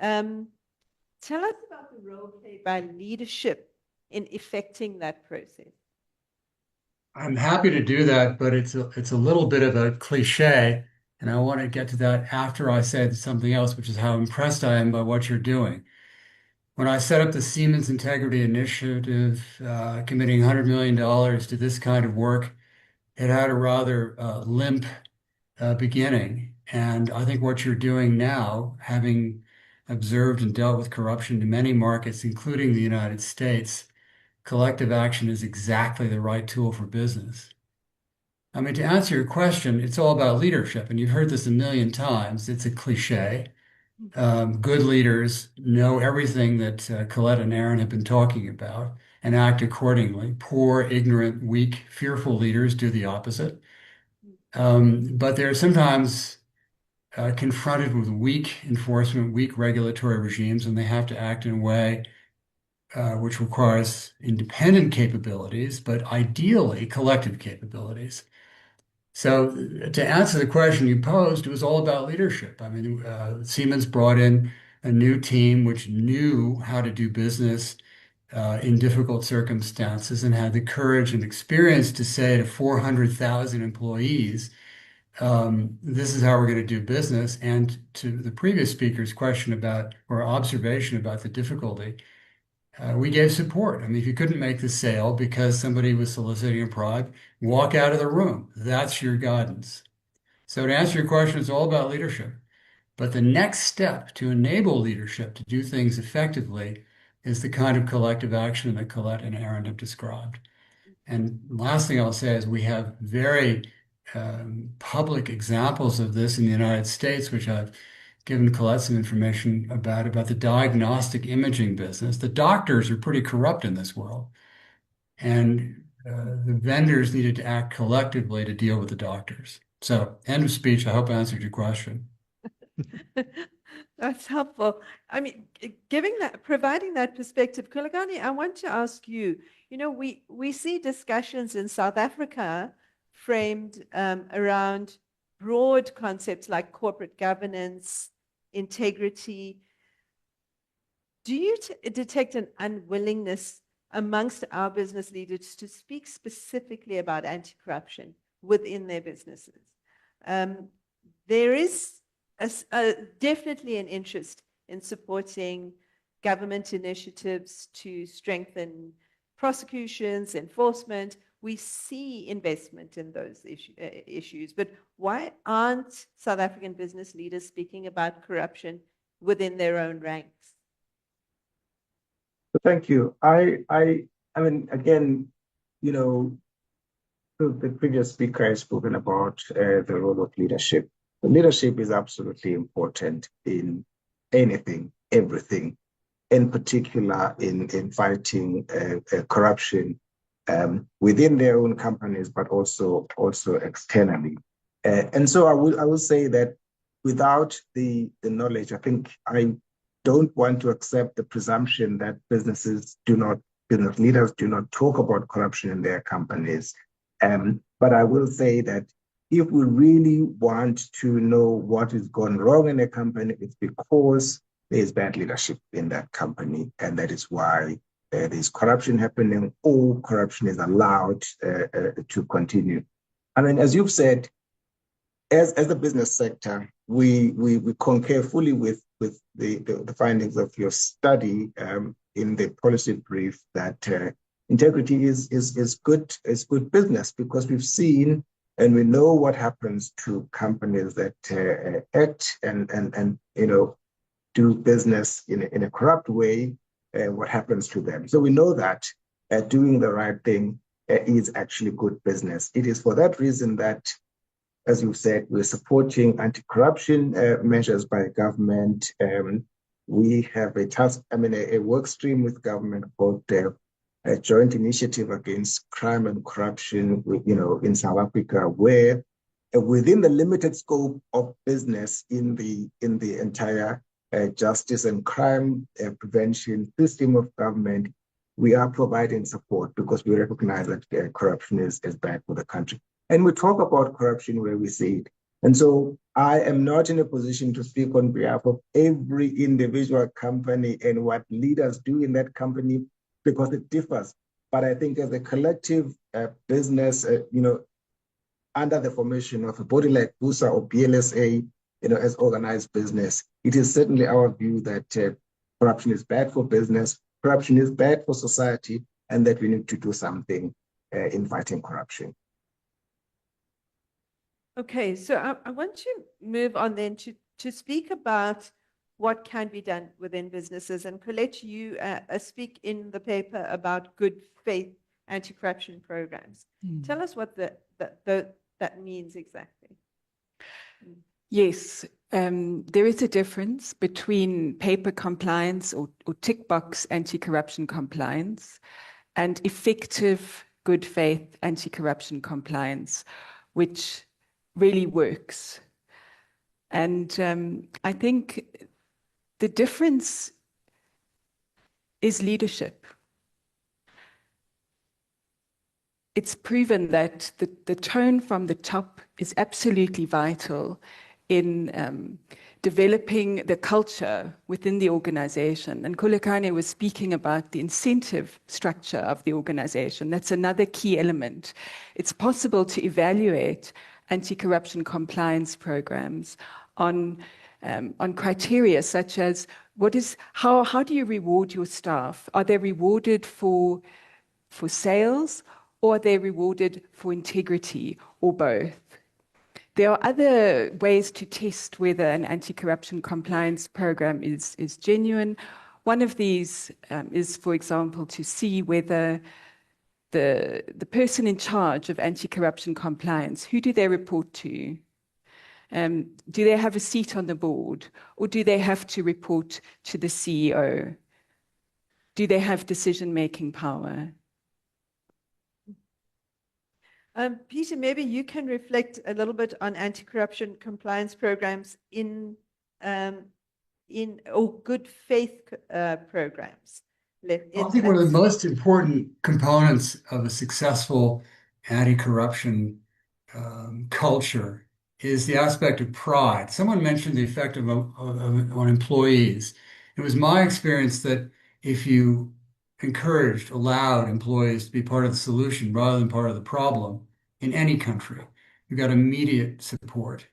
Tell us about the role played by leadership in effecting that process. I'm happy to do that, but it's a little bit of a cliche, and I want to get to that after I said something else, which is how impressed I am by what you're doing. When I set up the Siemens Integrity Initiative, committing $100 million to this kind of work, it had a rather limp beginning. And I think what you're doing now, having observed and dealt with corruption in many markets, including the United States, collective action is exactly the right tool for business. I mean, to answer your question, it's all about leadership, and you've heard this a million times. It's a cliche. Good leaders know everything that Colette and Aaron have been talking about and act accordingly. Poor, ignorant, weak, fearful leaders do the opposite. But they're sometimes confronted with weak enforcement, weak regulatory regimes, and they have to act in a way which requires independent capabilities, but ideally collective capabilities. So to answer the question you posed, it was all about leadership. I mean, Siemens brought in a new team which knew how to do business in difficult circumstances and had the courage and experience to say to 400,000 employees, this is how we're going to do business. And to the previous speaker's question about, or observation about the difficulty, we gave support. I mean, if you couldn't make the sale because somebody was soliciting a bribe, walk out of the room. That's your guidance. So to answer your question, it's all about leadership. But the next step to enable leadership to do things effectively is the kind of collective action that Colette and Aaron have described. And last thing I'll say is we have very public examples of this in the United States, which I've given Colette some information about the diagnostic imaging business. The doctors are pretty corrupt in this world. And the vendors needed to act collectively to deal with the doctors. So end of speech. I hope I answered your question. That's helpful. I mean, providing that perspective, Kulagani, I want to ask you, you know, we see discussions in South Africa framed around broad concepts like corporate governance, integrity. Do you detect an unwillingness amongst our business leaders to speak specifically about anti-corruption within their businesses? There is definitely an interest in supporting government initiatives to strengthen prosecutions, enforcement. We see investment in those issues, but why aren't South African business leaders speaking about corruption within their own ranks? Thank you. I mean, again, you know, the previous speaker has spoken about the role of leadership. Leadership is absolutely important in anything, everything, in particular in fighting corruption within their own companies, but also externally. And so I will say that without the knowledge, I think I don't want to accept the presumption that business leaders do not talk about corruption in their companies. But I will say that if we really want to know what is going wrong in a company, it's because there's bad leadership in that company, and that is why there's corruption happening, or corruption is allowed to continue. I mean, as you've said, as the business sector, we concur fully with the findings of your study in the policy brief that integrity is good business, because we've seen and we know what happens to companies that act and do business in a corrupt way, what happens to them. So we know that doing the right thing is actually good business. It is for that reason that, as you said, we're supporting anti-corruption measures by government. We have a work stream with government called a joint initiative against crime and corruption, in South Africa, where within the limited scope of business in the entire justice and crime prevention system of government, we are providing support because we recognize that corruption is bad for the country. And we talk about corruption where we see it. And so I am not in a position to speak on behalf of every individual company and what leaders do in that company, because it differs. But I think as a collective business, under the formation of a body like BUSA or BLSA, as organized business, it is certainly our view that corruption is bad for business, corruption is bad for society, and that we need to do something in fighting corruption. Okay, so I want to move on then to speak about what can be done within businesses. And Colette, you speak in the paper about good faith anti-corruption programs. Tell us what that means exactly. Yes, there is a difference between paper compliance or tick box anti-corruption compliance and effective good faith anti-corruption compliance, which really works. And I think the difference is leadership. It's proven that the tone from the top is absolutely vital in developing the culture within the organization. And Khulekane was speaking about the incentive structure of the organization. That's another key element. It's possible to evaluate anti-corruption compliance programs on criteria such as how do you reward your staff? Are they rewarded for sales, or are they rewarded for integrity, or both? There are other ways to test whether an anti-corruption compliance program is genuine. One of these is, for example, to see whether the person in charge of anti-corruption compliance, who do they report to? Do they have a seat on the board, or do they have to report to the CEO? Do they have decision-making power? Peter, maybe you can reflect a little bit on anti-corruption compliance programs or good faith programs. I think one of the most important components of a successful anti-corruption culture is the aspect of pride. Someone mentioned the effect on employees. It was my experience that if you allowed employees to be part of the solution rather than part of the problem in any country, you got immediate support.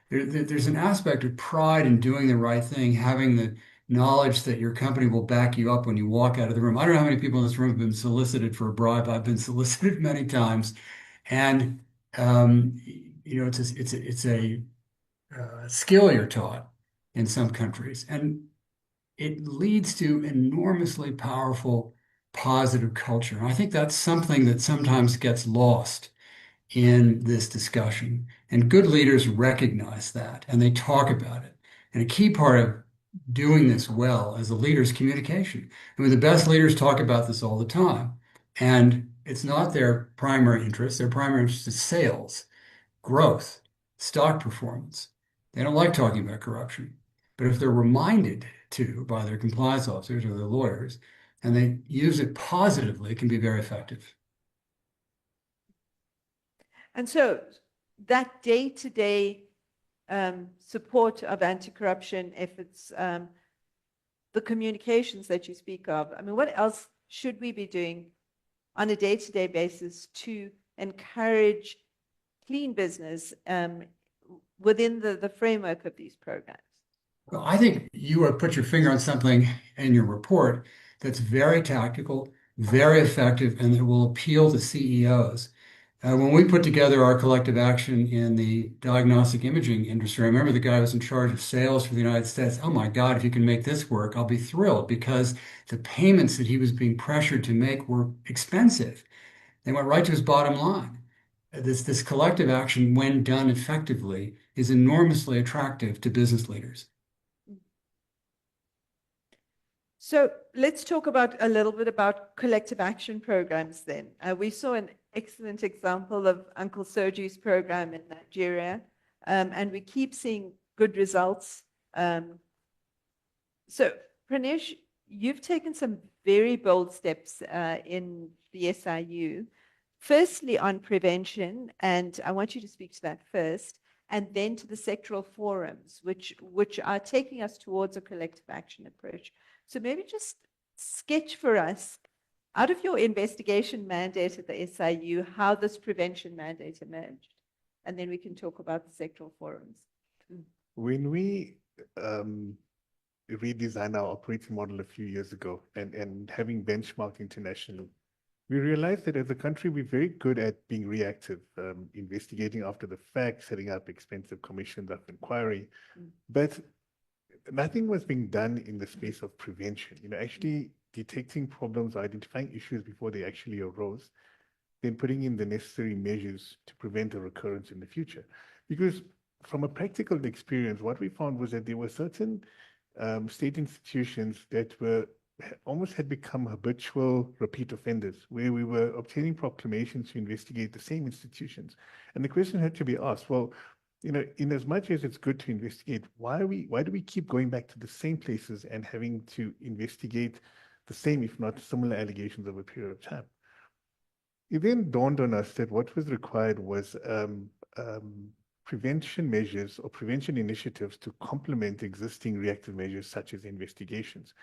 There's an aspect of pride in doing the right thing, having the knowledge that your company will back you up when you walk out of the room. I don't know how many people in this room have been solicited for a bribe. I've been solicited many times, and it's a skill you're taught in some countries, and it leads to enormously powerful, positive culture. And I think that's something that sometimes gets lost in this discussion. And good leaders recognize that, and they talk about it. And a key part of doing this well as a leader's communication. I mean, the best leaders talk about this all the time. And it's not their primary interest. Their primary interest is sales, growth, stock performance. They don't like talking about corruption. But if they're reminded to by their compliance officers or their lawyers, and they use it positively, it can be very effective. And so that day-to-day support of anti-corruption efforts, the communications that you speak of? I mean, what else should we be doing on a day-to-day basis to encourage clean business within the framework of these programs? Well, I think you have put your finger on something in your report that's very tactical, very effective, and that will appeal to CEOs. When we put together our collective action in the diagnostic imaging industry, I remember the guy who was in charge of sales for the United States. Oh my God, if you can make this work, I'll be thrilled, because the payments that he was being pressured to make were expensive. They went right to his bottom line. This collective action, when done effectively, is enormously attractive to business leaders. So let's talk about a little bit about collective action programs then. We saw an excellent example of Uncle Soji's program in Nigeria, and we keep seeing good results. So Pranesh, you've taken some very bold steps in the SIU. Firstly, on prevention, and I want you to speak to that first, and then to the sectoral forums, which are taking us towards a collective action approach. So maybe just sketch for us, out of your investigation mandate at the SIU, how this prevention mandate emerged. And then we can talk about the sectoral forums. When we redesigned our operating model a few years ago and having benchmarked internationally, we realized that as a country, we're very good at being reactive, investigating after the fact, setting up expensive commissions of inquiry. But nothing was being done in the space of prevention, actually detecting problems, identifying issues before they actually arose, then putting in the necessary measures to prevent a recurrence in the future. Because from a practical experience, what we found was that there were certain state institutions that almost had become habitual repeat offenders, where we were obtaining proclamations to investigate the same institutions. And the question had to be asked, well, in as much as it's good to investigate, why do we keep going back to the same places and having to investigate the same, if not similar, allegations over a period of time? It then dawned on us that what was required was prevention measures or prevention initiatives to complement existing reactive measures such as investigations.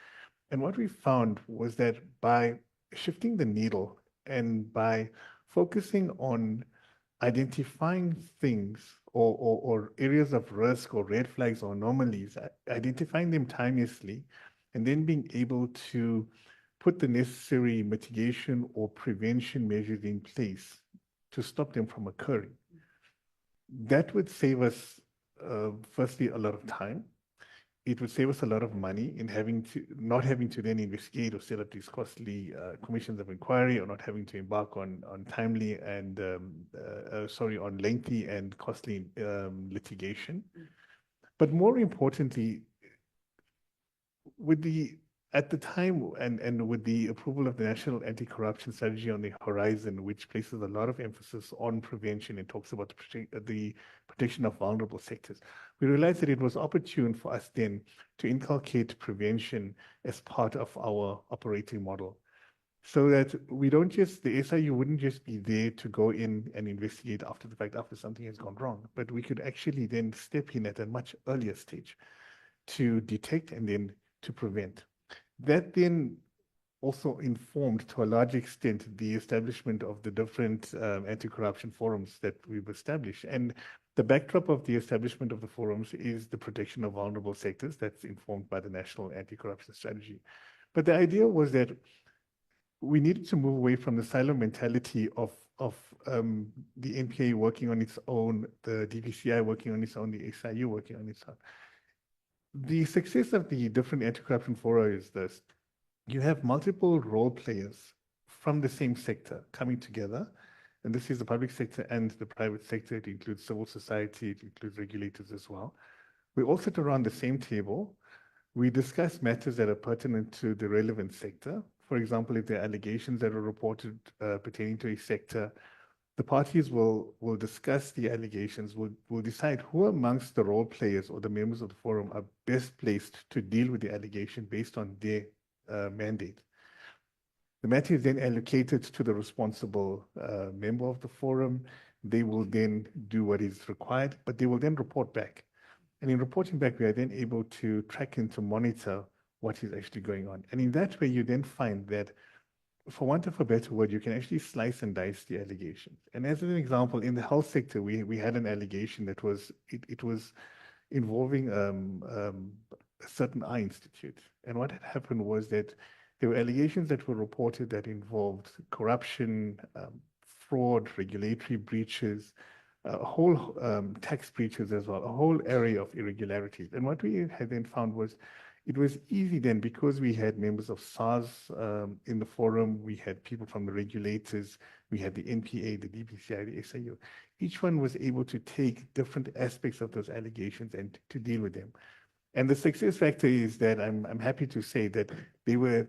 And what we found was that by shifting the needle and by focusing on identifying things or areas of risk or red flags or anomalies, identifying them timeously, and then being able to put the necessary mitigation or prevention measures in place to stop them from occurring. That would save us, firstly, a lot of time. It would save us a lot of money in not having to then investigate or set up these costly commissions of inquiry, or not having to embark on timely and on lengthy and costly litigation. But more importantly, at the time and with the approval of the National Anti-Corruption Strategy on the horizon, which places a lot of emphasis on prevention and talks about the protection of vulnerable sectors, we realized that it was opportune for us then to inculcate prevention as part of our operating model, so that the SIU wouldn't just be there to go in and investigate after the fact, after something has gone wrong, but we could actually then step in at a much earlier stage to detect and then to prevent. That then also informed, to a large extent, the establishment of the different anti-corruption forums that we've established. And the backdrop of the establishment of the forums is the protection of vulnerable sectors that's informed by the National Anti-Corruption Strategy. But the idea was that we needed to move away from the silo mentality of the NPA working on its own, the DVCI working on its own, the SIU working on its own. The success of the different anti-corruption fora is this: you have multiple role players from the same sector coming together, and this is the public sector and the private sector. It includes civil society, it includes regulators as well. We all sit around the same table. We discuss matters that are pertinent to the relevant sector. For example, if there are allegations that are reported pertaining to a sector, the parties will discuss the allegations, will decide who amongst the role players or the members of the forum are best placed to deal with the allegation based on their mandate. The matter is then allocated to the responsible member of the forum. They will then do what is required, but they will then report back. And in reporting back, we are then able to track and to monitor what is actually going on. And in that way, you then find that, for want of a better word, you can actually slice and dice the allegations. And as an example, in the health sector, we had an allegation that it was involving a certain eye institute. And what had happened was that there were allegations that were reported that involved corruption, fraud, regulatory breaches, a whole tax breaches as well, a whole area of irregularities. And what we had then found was it was easy then, because we had members of SARS in the forum, we had people from the regulators, we had the NPA, the DPCI, the SIU. Each one was able to take different aspects of those allegations and to deal with them. And the success factor is that I'm happy to say that there were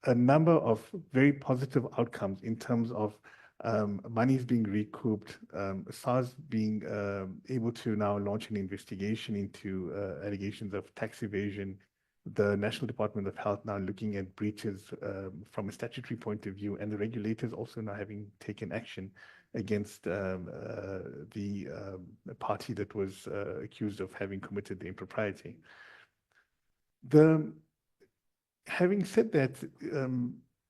a number of very positive outcomes in terms of monies being recouped, SARS being able to now launch an investigation into allegations of tax evasion, the National Department of Health now looking at breaches from a statutory point of view, and the regulators also now having taken action against the party that was accused of having committed the impropriety. Having said that,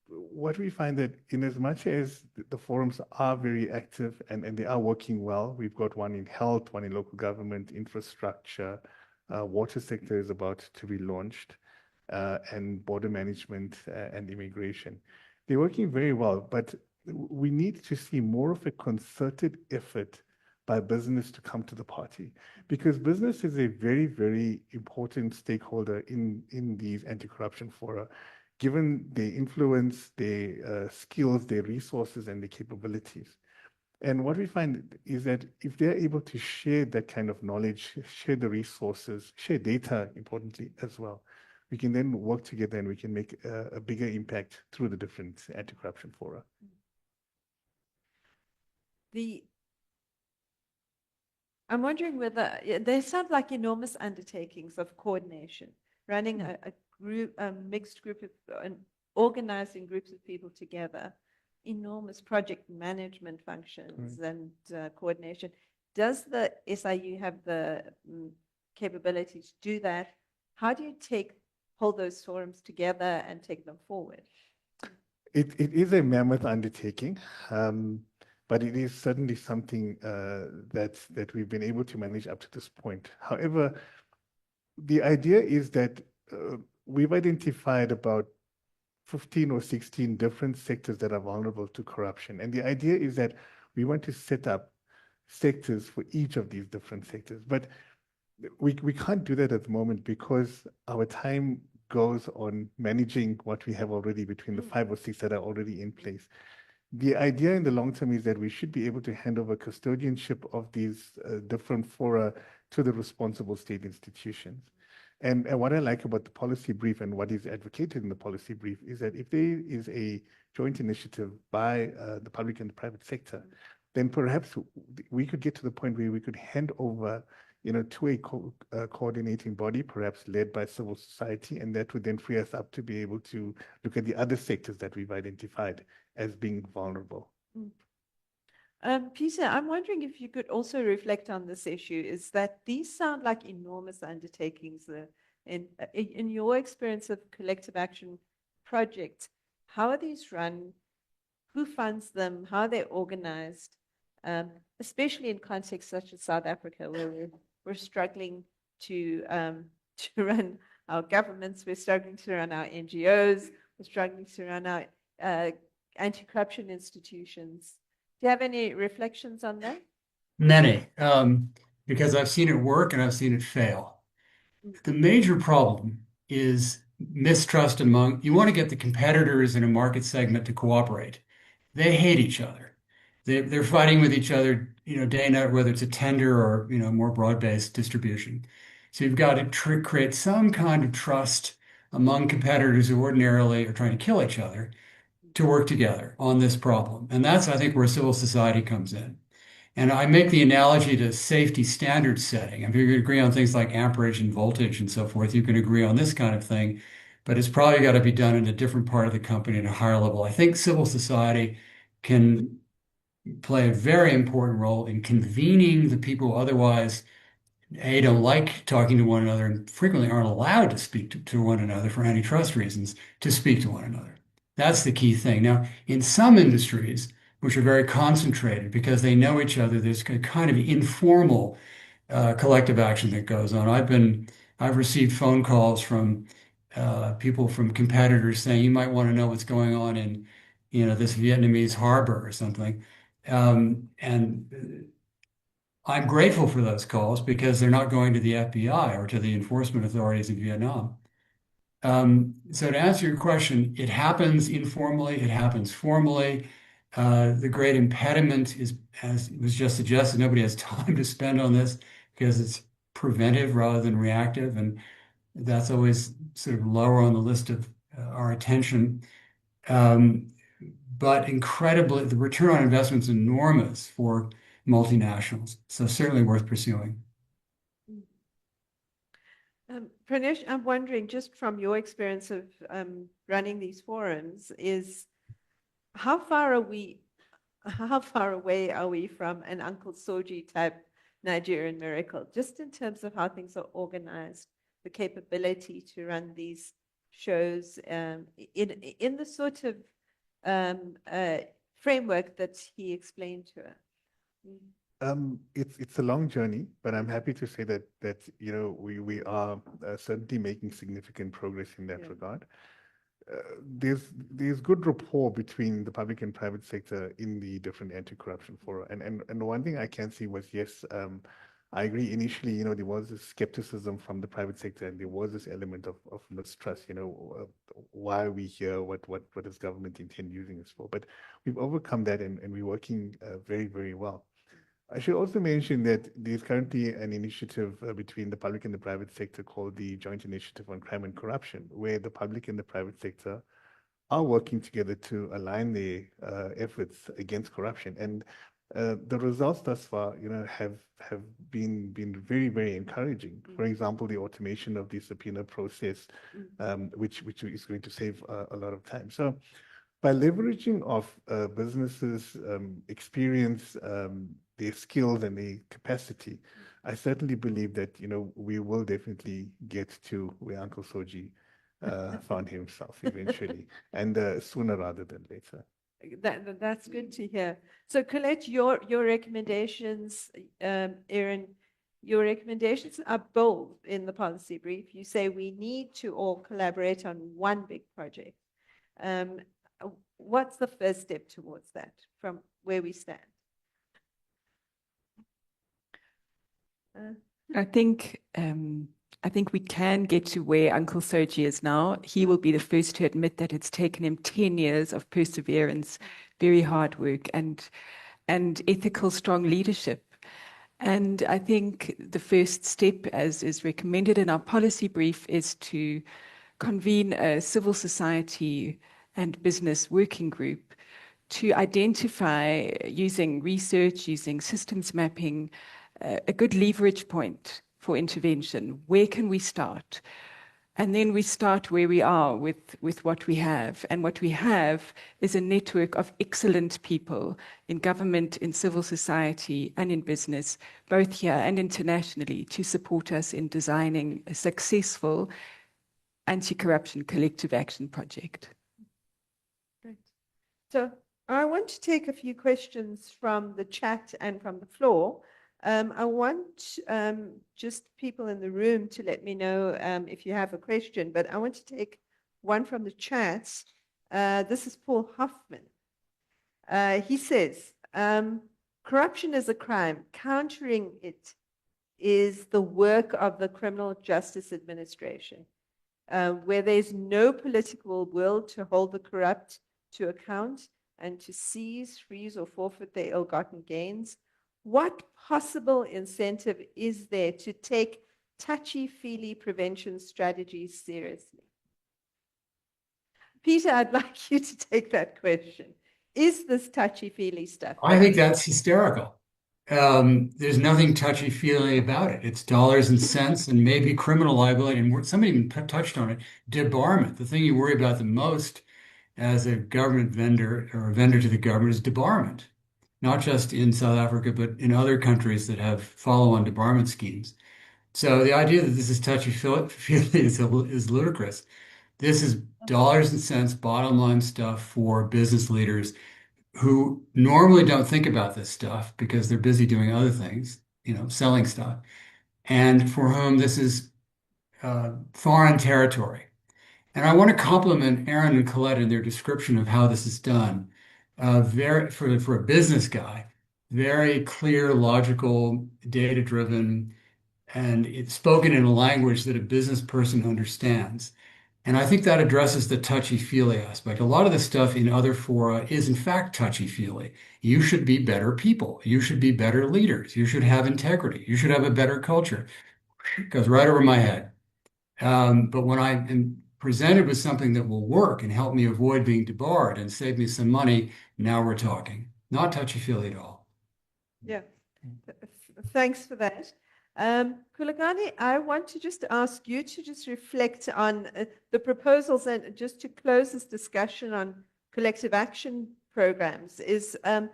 what we find that in as much as the forums are very active and they are working well, we've got one in health, one in local government, infrastructure, water sector is about to be launched, and border management and immigration. They're working very well, but we need to see more of a concerted effort by business to come to the party, because business is a very, very important stakeholder in these anti-corruption fora, given their influence, their skills, their resources, and their capabilities. And what we find is that if they're able to share that kind of knowledge, share the resources, share data, importantly, as well, we can then work together and we can make a bigger impact through the different anti-corruption fora. I'm wondering whether they sound like enormous undertakings of coordination, running a group, a mixed group of, organizing groups of people together, enormous project management functions and coordination. Does the SIU have the capability to do that? How do you hold those forums together and take them forward? It is a mammoth undertaking. But it is certainly something that we've been able to manage up to this point. However, the idea is that we've identified about 15 or 16 different sectors that are vulnerable to corruption. And the idea is that we want to set up sectors for each of these different sectors. But we can't do that at the moment because our time goes on managing what we have already between the 5 or 6 that are already in place. The idea in the long term is that we should be able to hand over custodianship of these different fora to the responsible state institutions. And what I like about the policy brief and what is advocated in the policy brief is that if there is a joint initiative by the public and the private sector, then perhaps we could get to the point where we could hand over, to a coordinating body, perhaps led by civil society, and that would then free us up to be able to look at the other sectors that we've identified as being vulnerable. Peter, I'm wondering if you could also reflect on this issue, is that these sound like enormous undertakings. In your experience of collective action projects, how are these run? Who funds them? How are they organized? Especially in contexts such as South Africa, where we're struggling to run our governments, we're struggling to run our NGOs, we're struggling to run our anti-corruption institutions. Do you have any reflections on that? Many, because I've seen it work and I've seen it fail. The major problem is mistrust among, you want to get the competitors in a market segment to cooperate. They hate each other. They're fighting with each other, day and night, whether it's a tender or, more broad-based distribution. So you've got to create some kind of trust among competitors who ordinarily are trying to kill each other to work together on this problem. And that's, I think, where civil society comes in. And I make the analogy to safety standard setting. If you could agree on things like amperage and voltage and so forth, you can agree on this kind of thing, but it's probably got to be done in a different part of the company at a higher level. I think civil society can play a very important role in convening the people who otherwise don't like talking to one another and frequently aren't allowed to speak to one another for antitrust reasons to speak to one another. That's the key thing. Now, in some industries, which are very concentrated because they know each other, there's a kind of informal collective action that goes on. I've received phone calls from people from competitors saying you might want to know what's going on in, this Vietnamese harbor or something. And I'm grateful for those calls because they're not going to the FBI or to the enforcement authorities in Vietnam. So to answer your question, it happens informally, it happens formally. The great impediment is, as was just suggested, nobody has time to spend on this because it's preventive rather than reactive, and that's always sort of lower on the list of our attention. But incredibly, the return on investment is enormous for multinationals, so certainly worth pursuing. Pranesh, I'm wondering, just from your experience of running these forums, is how far away are we from an Uncle Soji type Nigerian miracle, just in terms of how things are organized, the capability to run these shows in the sort of framework that he explained to us? It's a long journey, but I'm happy to say that we are certainly making significant progress in that regard. There's good rapport between the public and private sector in the different anti-corruption fora, and one thing I can see was, yes, I agree. Initially, there was this skepticism from the private sector, and there was this element of mistrust. Why are we here? What does government intend using this for? But we've overcome that, and we're working very, very well. I should also mention that there's currently an initiative between the public and the private sector called the Joint Initiative on Crime and Corruption, where the public and the private sector are working together to align their efforts against corruption. And the results thus far, have been very, very encouraging. For example, the automation of the subpoena process, which is going to save a lot of time. So, by leveraging of businesses' experience, their skills and their capacity, I certainly believe that we will definitely get to where Uncle Soji found himself eventually, and sooner rather than later. That's good to hear. So Colette, your recommendations, Aaron, your recommendations are bold in the policy brief. You say we need to all collaborate on one big project. What's the first step towards that from where we stand? I think we can get to where Uncle Soji is now. He will be the first to admit that it's taken him 10 years of perseverance, very hard work, and ethical, strong leadership. And I think the first step, as is recommended in our policy brief, is to convene a civil society and business working group to identify, using research, using systems mapping, a good leverage point for intervention. Where can we start? And then we start where we are with what we have. And what we have is a network of excellent people in government, in civil society, and in business, both here and internationally, to support us in designing a successful anti-corruption collective action project. Great. So I want to take a few questions from the chat and from the floor. I want just people in the room to let me know if you have a question, but I want to take one from the chat. This is Paul Hoffman. He says, corruption is a crime. Countering it is the work of the Criminal Justice Administration, where there's no political will to hold the corrupt to account and to seize, freeze, or forfeit their ill-gotten gains. What possible incentive is there to take touchy-feely prevention strategies seriously? Peter, I'd like you to take that question. Is this touchy-feely stuff? I think that's hysterical. There's nothing touchy-feely about it. It's dollars and cents and maybe criminal liability. And somebody even touched on it, debarment. The thing you worry about the most as a government vendor or a vendor to the government is debarment. Not just in South Africa, but in other countries that have follow-on debarment schemes. So the idea that this is touchy-feely is ludicrous. This is dollars and cents, bottom line stuff for business leaders who normally don't think about this stuff because they're busy doing other things, selling stuff, and for whom this is foreign territory. And I want to compliment Aaron and Colette in their description of how this is done. For a business guy, very clear, logical, data-driven, and it's spoken in a language that a business person understands. And I think that addresses the touchy-feely aspect. A lot of the stuff in other fora is in fact touchy-feely. You should be better people. You should be better leaders. You should have integrity. You should have a better culture. It goes right over my head. But when I am presented with something that will work and help me avoid being debarred and save me some money, now we're talking. Not touchy-feely at all. Yeah, thanks for that. Kulagani, I want to just ask you to just reflect on the proposals and just to close this discussion on collective action programs is to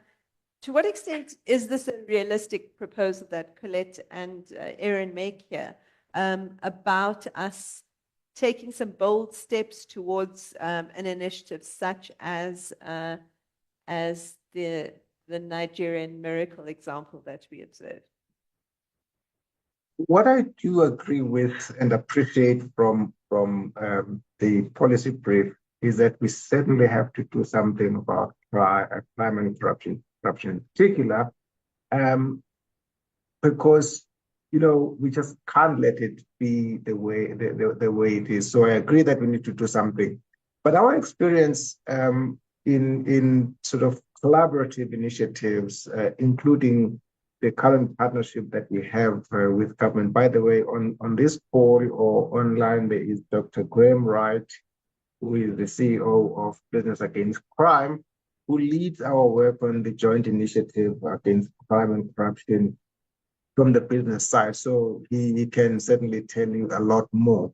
what extent is this a realistic proposal that Colette and Aaron make here about us taking some bold steps towards an initiative such as the Nigerian miracle example that we observed? What I do agree with and appreciate from the policy brief is that we certainly have to do something about crime and corruption in particular, because we just can't let it be the way it is. So I agree that we need to do something. But our experience in sort of collaborative initiatives, including the current partnership that we have with government. By the way, on this poll or online, there is Dr. Graham Wright, who is the CEO of Business Against Crime, who leads our work on the joint initiative against crime and corruption from the business side. So he can certainly tell you a lot more.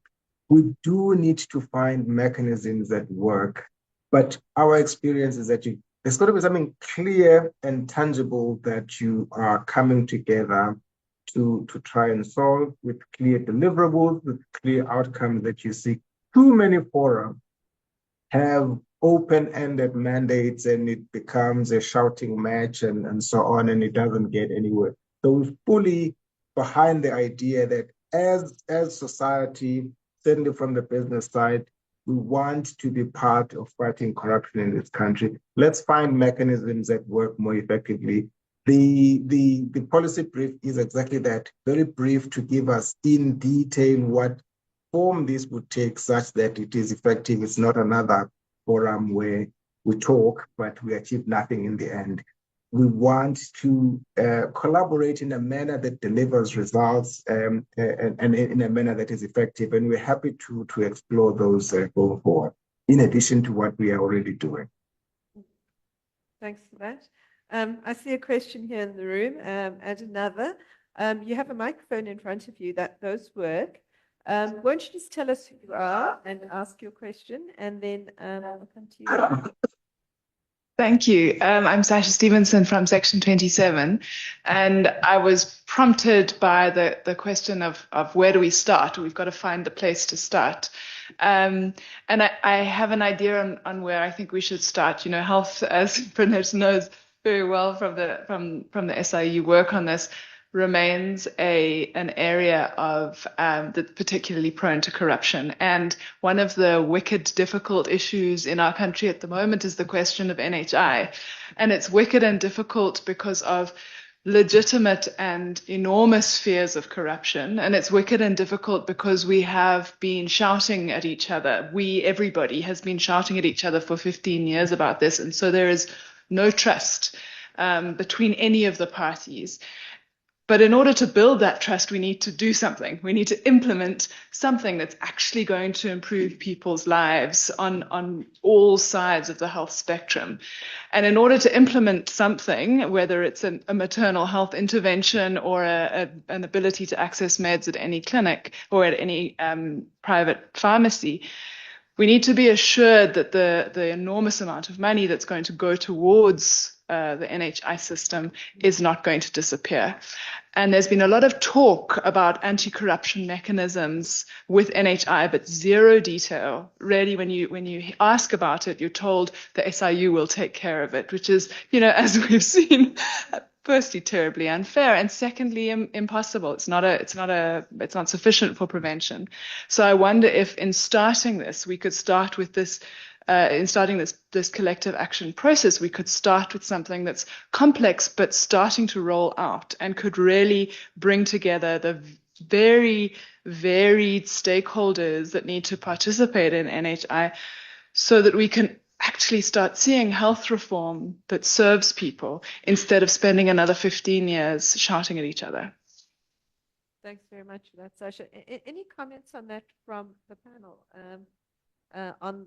We do need to find mechanisms that work, but our experience is that there's got to be something clear and tangible that you are coming together to try and solve, with clear deliverables, with clear outcomes that you seek. Too many forums have open-ended mandates and it becomes a shouting match and so on, and it doesn't get anywhere. So we're fully behind the idea that as society, certainly from the business side, we want to be part of fighting corruption in this country. Let's find mechanisms that work more effectively. The policy brief is exactly that, very brief to give us in detail what form this would take such that it is effective. It's not another forum where we talk, but we achieve nothing in the end. We want to collaborate in a manner that delivers results and in a manner that is effective. And we're happy to explore those going forward, in addition to what we are already doing. Thanks for that. I see a question here in the room and another. You have a microphone in front of you, those work. Won't you just tell us who you are and ask your question, and then I'll come to you. Thank you. I'm Sasha Stevenson from Section 27, and I was prompted by the question of where do we start? We've got to find the place to start. And I have an idea on where I think we should start. Health, as Pranesh knows very well from the SIU work on this, remains an area of that's particularly prone to corruption. And one of the wicked, difficult issues in our country at the moment is the question of NHI. And it's wicked and difficult because of legitimate and enormous fears of corruption. And it's wicked and difficult because we have been shouting at each other. Everybody has been shouting at each other for 15 years about this. And so there is no trust between any of the parties. But in order to build that trust, we need to do something. We need to implement something that's actually going to improve people's lives on all sides of the health spectrum. And in order to implement something, whether it's a maternal health intervention or an ability to access meds at any clinic or at any private pharmacy, we need to be assured that the enormous amount of money that's going to go towards the NHI system is not going to disappear. And there's been a lot of talk about anti-corruption mechanisms with NHI, but zero detail. Really, when you ask about it, you're told the SIU will take care of it, which is, as we've seen, firstly terribly unfair, and secondly impossible. It's not sufficient for prevention. So I wonder if in starting this, we could start with this. In starting this collective action process, we could start with something that's complex but starting to roll out and could really bring together the very varied stakeholders that need to participate in NHI so that we can actually start seeing health reform that serves people instead of spending another 15 years shouting at each other. Thanks very much for that, Sasha. Any comments on that from the panel on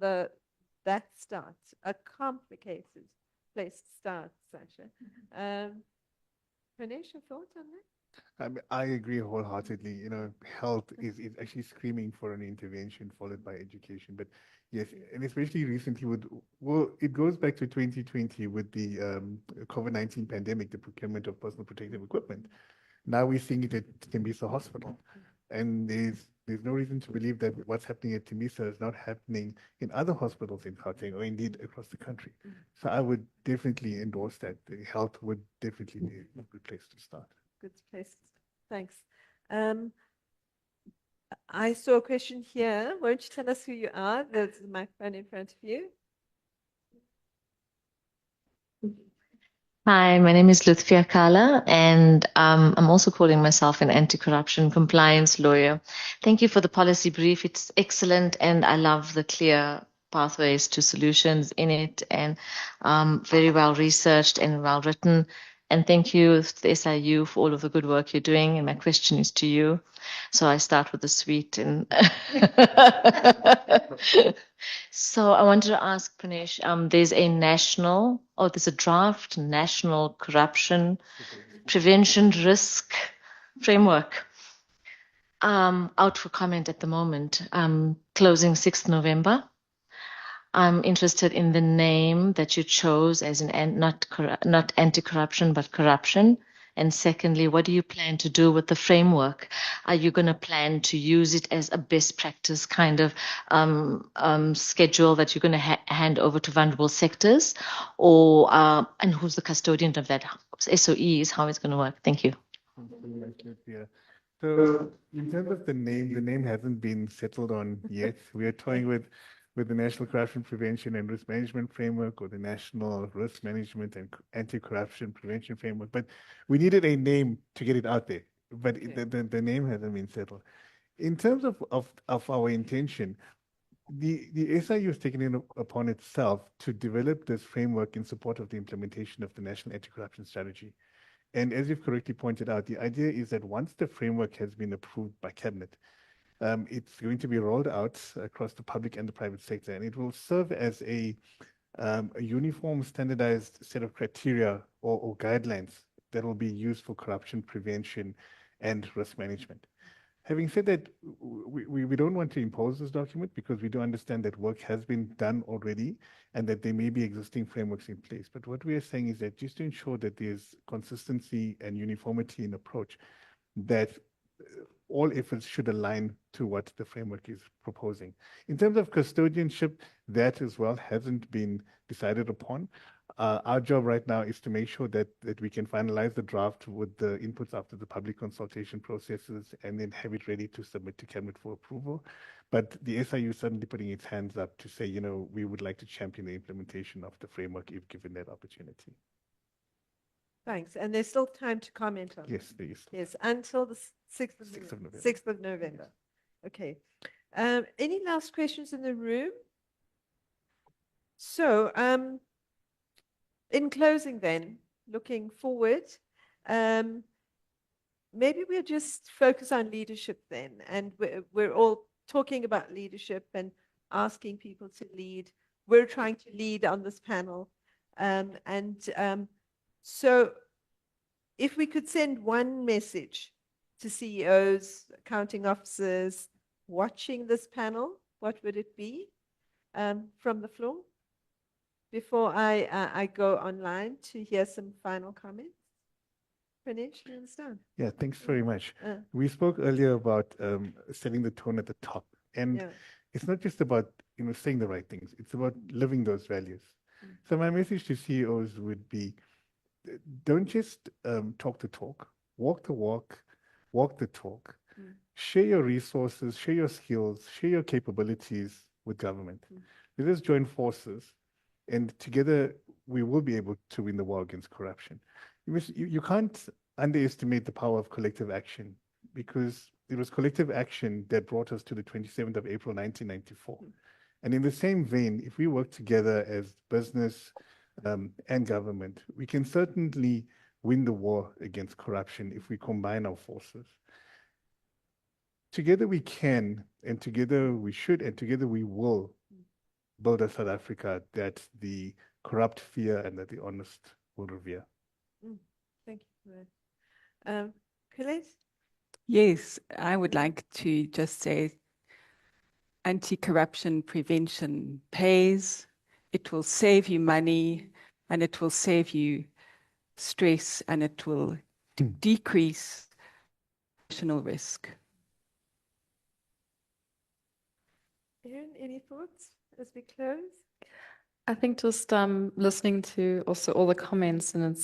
that start, a complicated place to start, Sasha? Pranesh, your thoughts on that? I agree wholeheartedly. Health is actually screaming for an intervention followed by education. But yes, and especially recently it goes back to 2020 with the COVID-19 pandemic, the procurement of personal protective equipment. Now we're seeing it at Tembisa Hospital. And there's no reason to believe that what's happening at Tembisa is not happening in other hospitals in Gauteng or indeed across the country. So I would definitely endorse that. The health would definitely be a good place to start. Good place. Thanks. I saw a question here. Won't you tell us who you are? There's a microphone in front of you. Hi, my name is Luthfia Kala, and I'm also calling myself an anti-corruption compliance lawyer. Thank you for the policy brief. It's excellent, and I love the clear pathways to solutions in it, and very well researched and well written. And thank you to the SIU for all of the good work you're doing. And my question is to you. So I start with the sweet. And so I wanted to ask Pranesh, there's a draft national corruption prevention risk framework out for comment at the moment, closing 6th November. I'm interested in the name that you chose as not anti-corruption, but corruption. And secondly, what do you plan to do with the framework? Are you going to plan to use it as a best practice kind of schedule that you're going to hand over to vulnerable sectors? Or and who's the custodian of that? SOE is how it's going to work. Thank you. Yeah. So in terms of the name hasn't been settled on yet. We are toying with the National Corruption Prevention and Risk Management Framework or the National Risk Management and Anti-Corruption Prevention Framework. But we needed a name to get it out there. But the name hasn't been settled. In terms of our intention, the SIU has taken it upon itself to develop this framework in support of the implementation of the National Anti-Corruption Strategy. And as you've correctly pointed out, the idea is that once the framework has been approved by Cabinet, it's going to be rolled out across the public and the private sector, and it will serve as a uniform, standardized set of criteria or guidelines that will be used for corruption prevention and risk management. Having said that, we don't want to impose this document because we do understand that work has been done already and that there may be existing frameworks in place. But what we are saying is that just to ensure that there's consistency and uniformity in approach, that all efforts should align to what the framework is proposing. In terms of custodianship, that as well hasn't been decided upon. Our job right now is to make sure that we can finalize the draft with the inputs after the public consultation processes and then have it ready to submit to Cabinet for approval. But the SIU is certainly putting its hands up to say, we would like to champion the implementation of the framework if given that opportunity. Thanks. And there's still time to comment on Yes, there is. Yes, until the 6th of November. 6th of November. Okay. Any last questions in the room? So, in closing then, looking forward, maybe we'll just focus on leadership then. And we're all talking about leadership and asking people to lead. We're trying to lead on this panel. So if we could send one message to CEOs, accounting officers watching this panel, what would it be from the floor? Before I go online to hear some final comments. Pranesh, you understand? Yeah, thanks very much. Uh, We spoke earlier about setting the tone at the top, and yeah. it's not just about saying the right things. It's about living those values. Mm. So my message to CEOs would be: don't just talk the talk, walk the walk, walk the talk. Mm. Share your resources, share your skills, share your capabilities with government. Mm. Let us join forces, and together we will be able to win the war against corruption. You can't underestimate the power of collective action, because it was collective action that brought us to the 27th of April, 1994. And in the same vein, if we work together as business and government, we can certainly win the war against corruption if we combine our forces. Together we can, and together we should, and together we will build a South Africa that the corrupt fear and that the honest will revere. Thank you for that. Colette? Yes, I would like to just say anti-corruption prevention pays. It will save you money, and it will save you stress, and it will decrease national risk. Erin, any thoughts as we close? I think just listening to also all the comments, and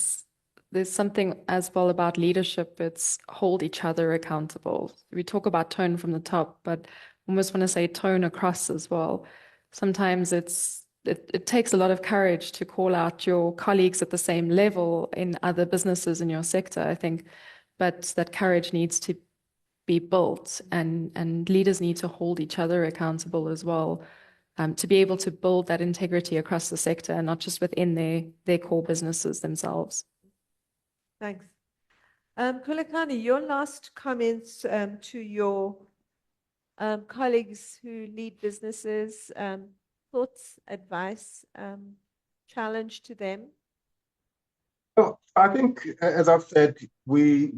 there's something as well about leadership. It's hold each other accountable. We talk about tone from the top, but almost want to say tone across as well. Sometimes it takes a lot of courage to call out your colleagues at the same level in other businesses in your sector, I think, but that courage needs to be built, and leaders need to hold each other accountable as well, to be able to build that integrity across the sector and not just within their core businesses themselves. Thanks. Khulekani, your last comments to your colleagues who lead businesses, thoughts, advice, challenge to them? Well, I think, as I've said, we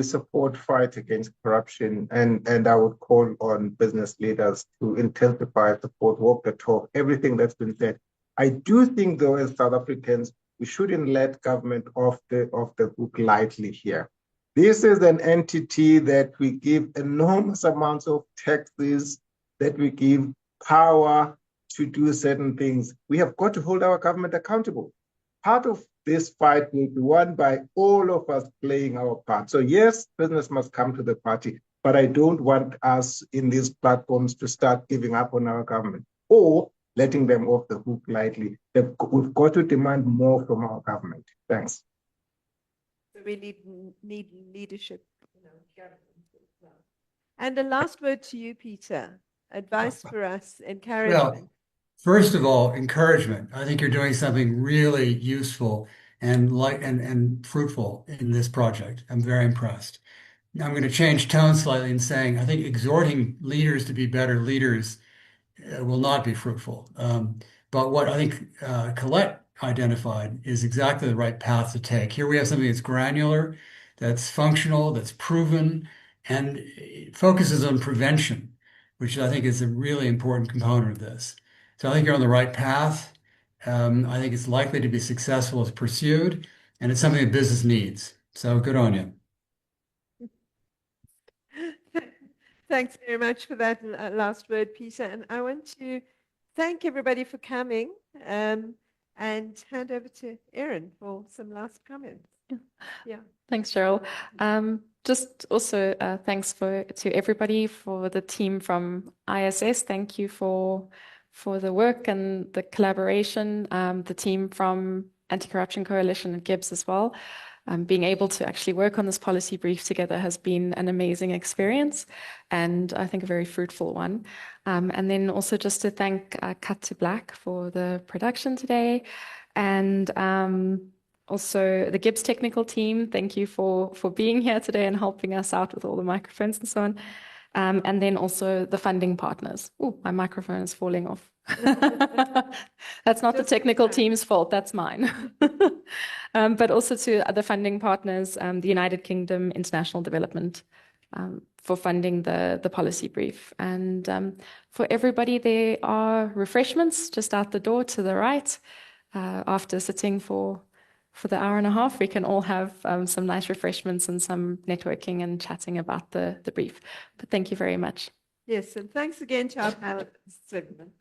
support fight against corruption, and I would call on business leaders to intensify support, walk the talk, everything that's been said. I do think, though, as South Africans, we shouldn't let government off the hook lightly here. This is an entity that we give enormous amounts of taxes, that we give power to do certain things. We have got to hold our government accountable. Part of this fight will be won by all of us playing our part. So yes, business must come to the party, but I don't want us in these platforms to start giving up on our government or letting them off the hook lightly. We've got to demand more from our government. Thanks. So we need leadership, government as well. And the last word to you, Peter. Advice for us, encouragement. Well, first of all, encouragement. I think you're doing something really useful and fruitful in this project. I'm very impressed. Now I'm going to change tone slightly in saying I think exhorting leaders to be better leaders will not be fruitful. But what I think Colette identified is exactly the right path to take. Here we have something that's granular, that's functional, that's proven, and it focuses on prevention, which I think is a really important component of this. So I think you're on the right path. I think it's likely to be successful if pursued, and it's something that business needs. So good on you. Thanks very much for that last word, Peter. And I want to thank everybody for coming and hand over to Erin for some last comments. Yeah. Thanks, Cheryl. Just also thanks to everybody, for the team from ISS. Thank you for the work and the collaboration. The team from Anti-Corruption Coalition and GIBS as well. Being able to actually work on this policy brief together has been an amazing experience, and I think a very fruitful one. And then also just to thank Cut to Black for the production today, and also the GIBS technical team. Thank you for being here today and helping us out with all the microphones and so on. And then also the funding partners. Oh, my microphone is falling off. That's not the technical team's fault, that's mine. But also to other funding partners, the United Kingdom International Development, for funding the policy brief. And for everybody, there are refreshments just out the door to the right, after sitting for for the hour and a half, we can all have some nice refreshments and some networking and chatting about the brief. But thank you very much. Yes, and thanks again to our panelists, everyone.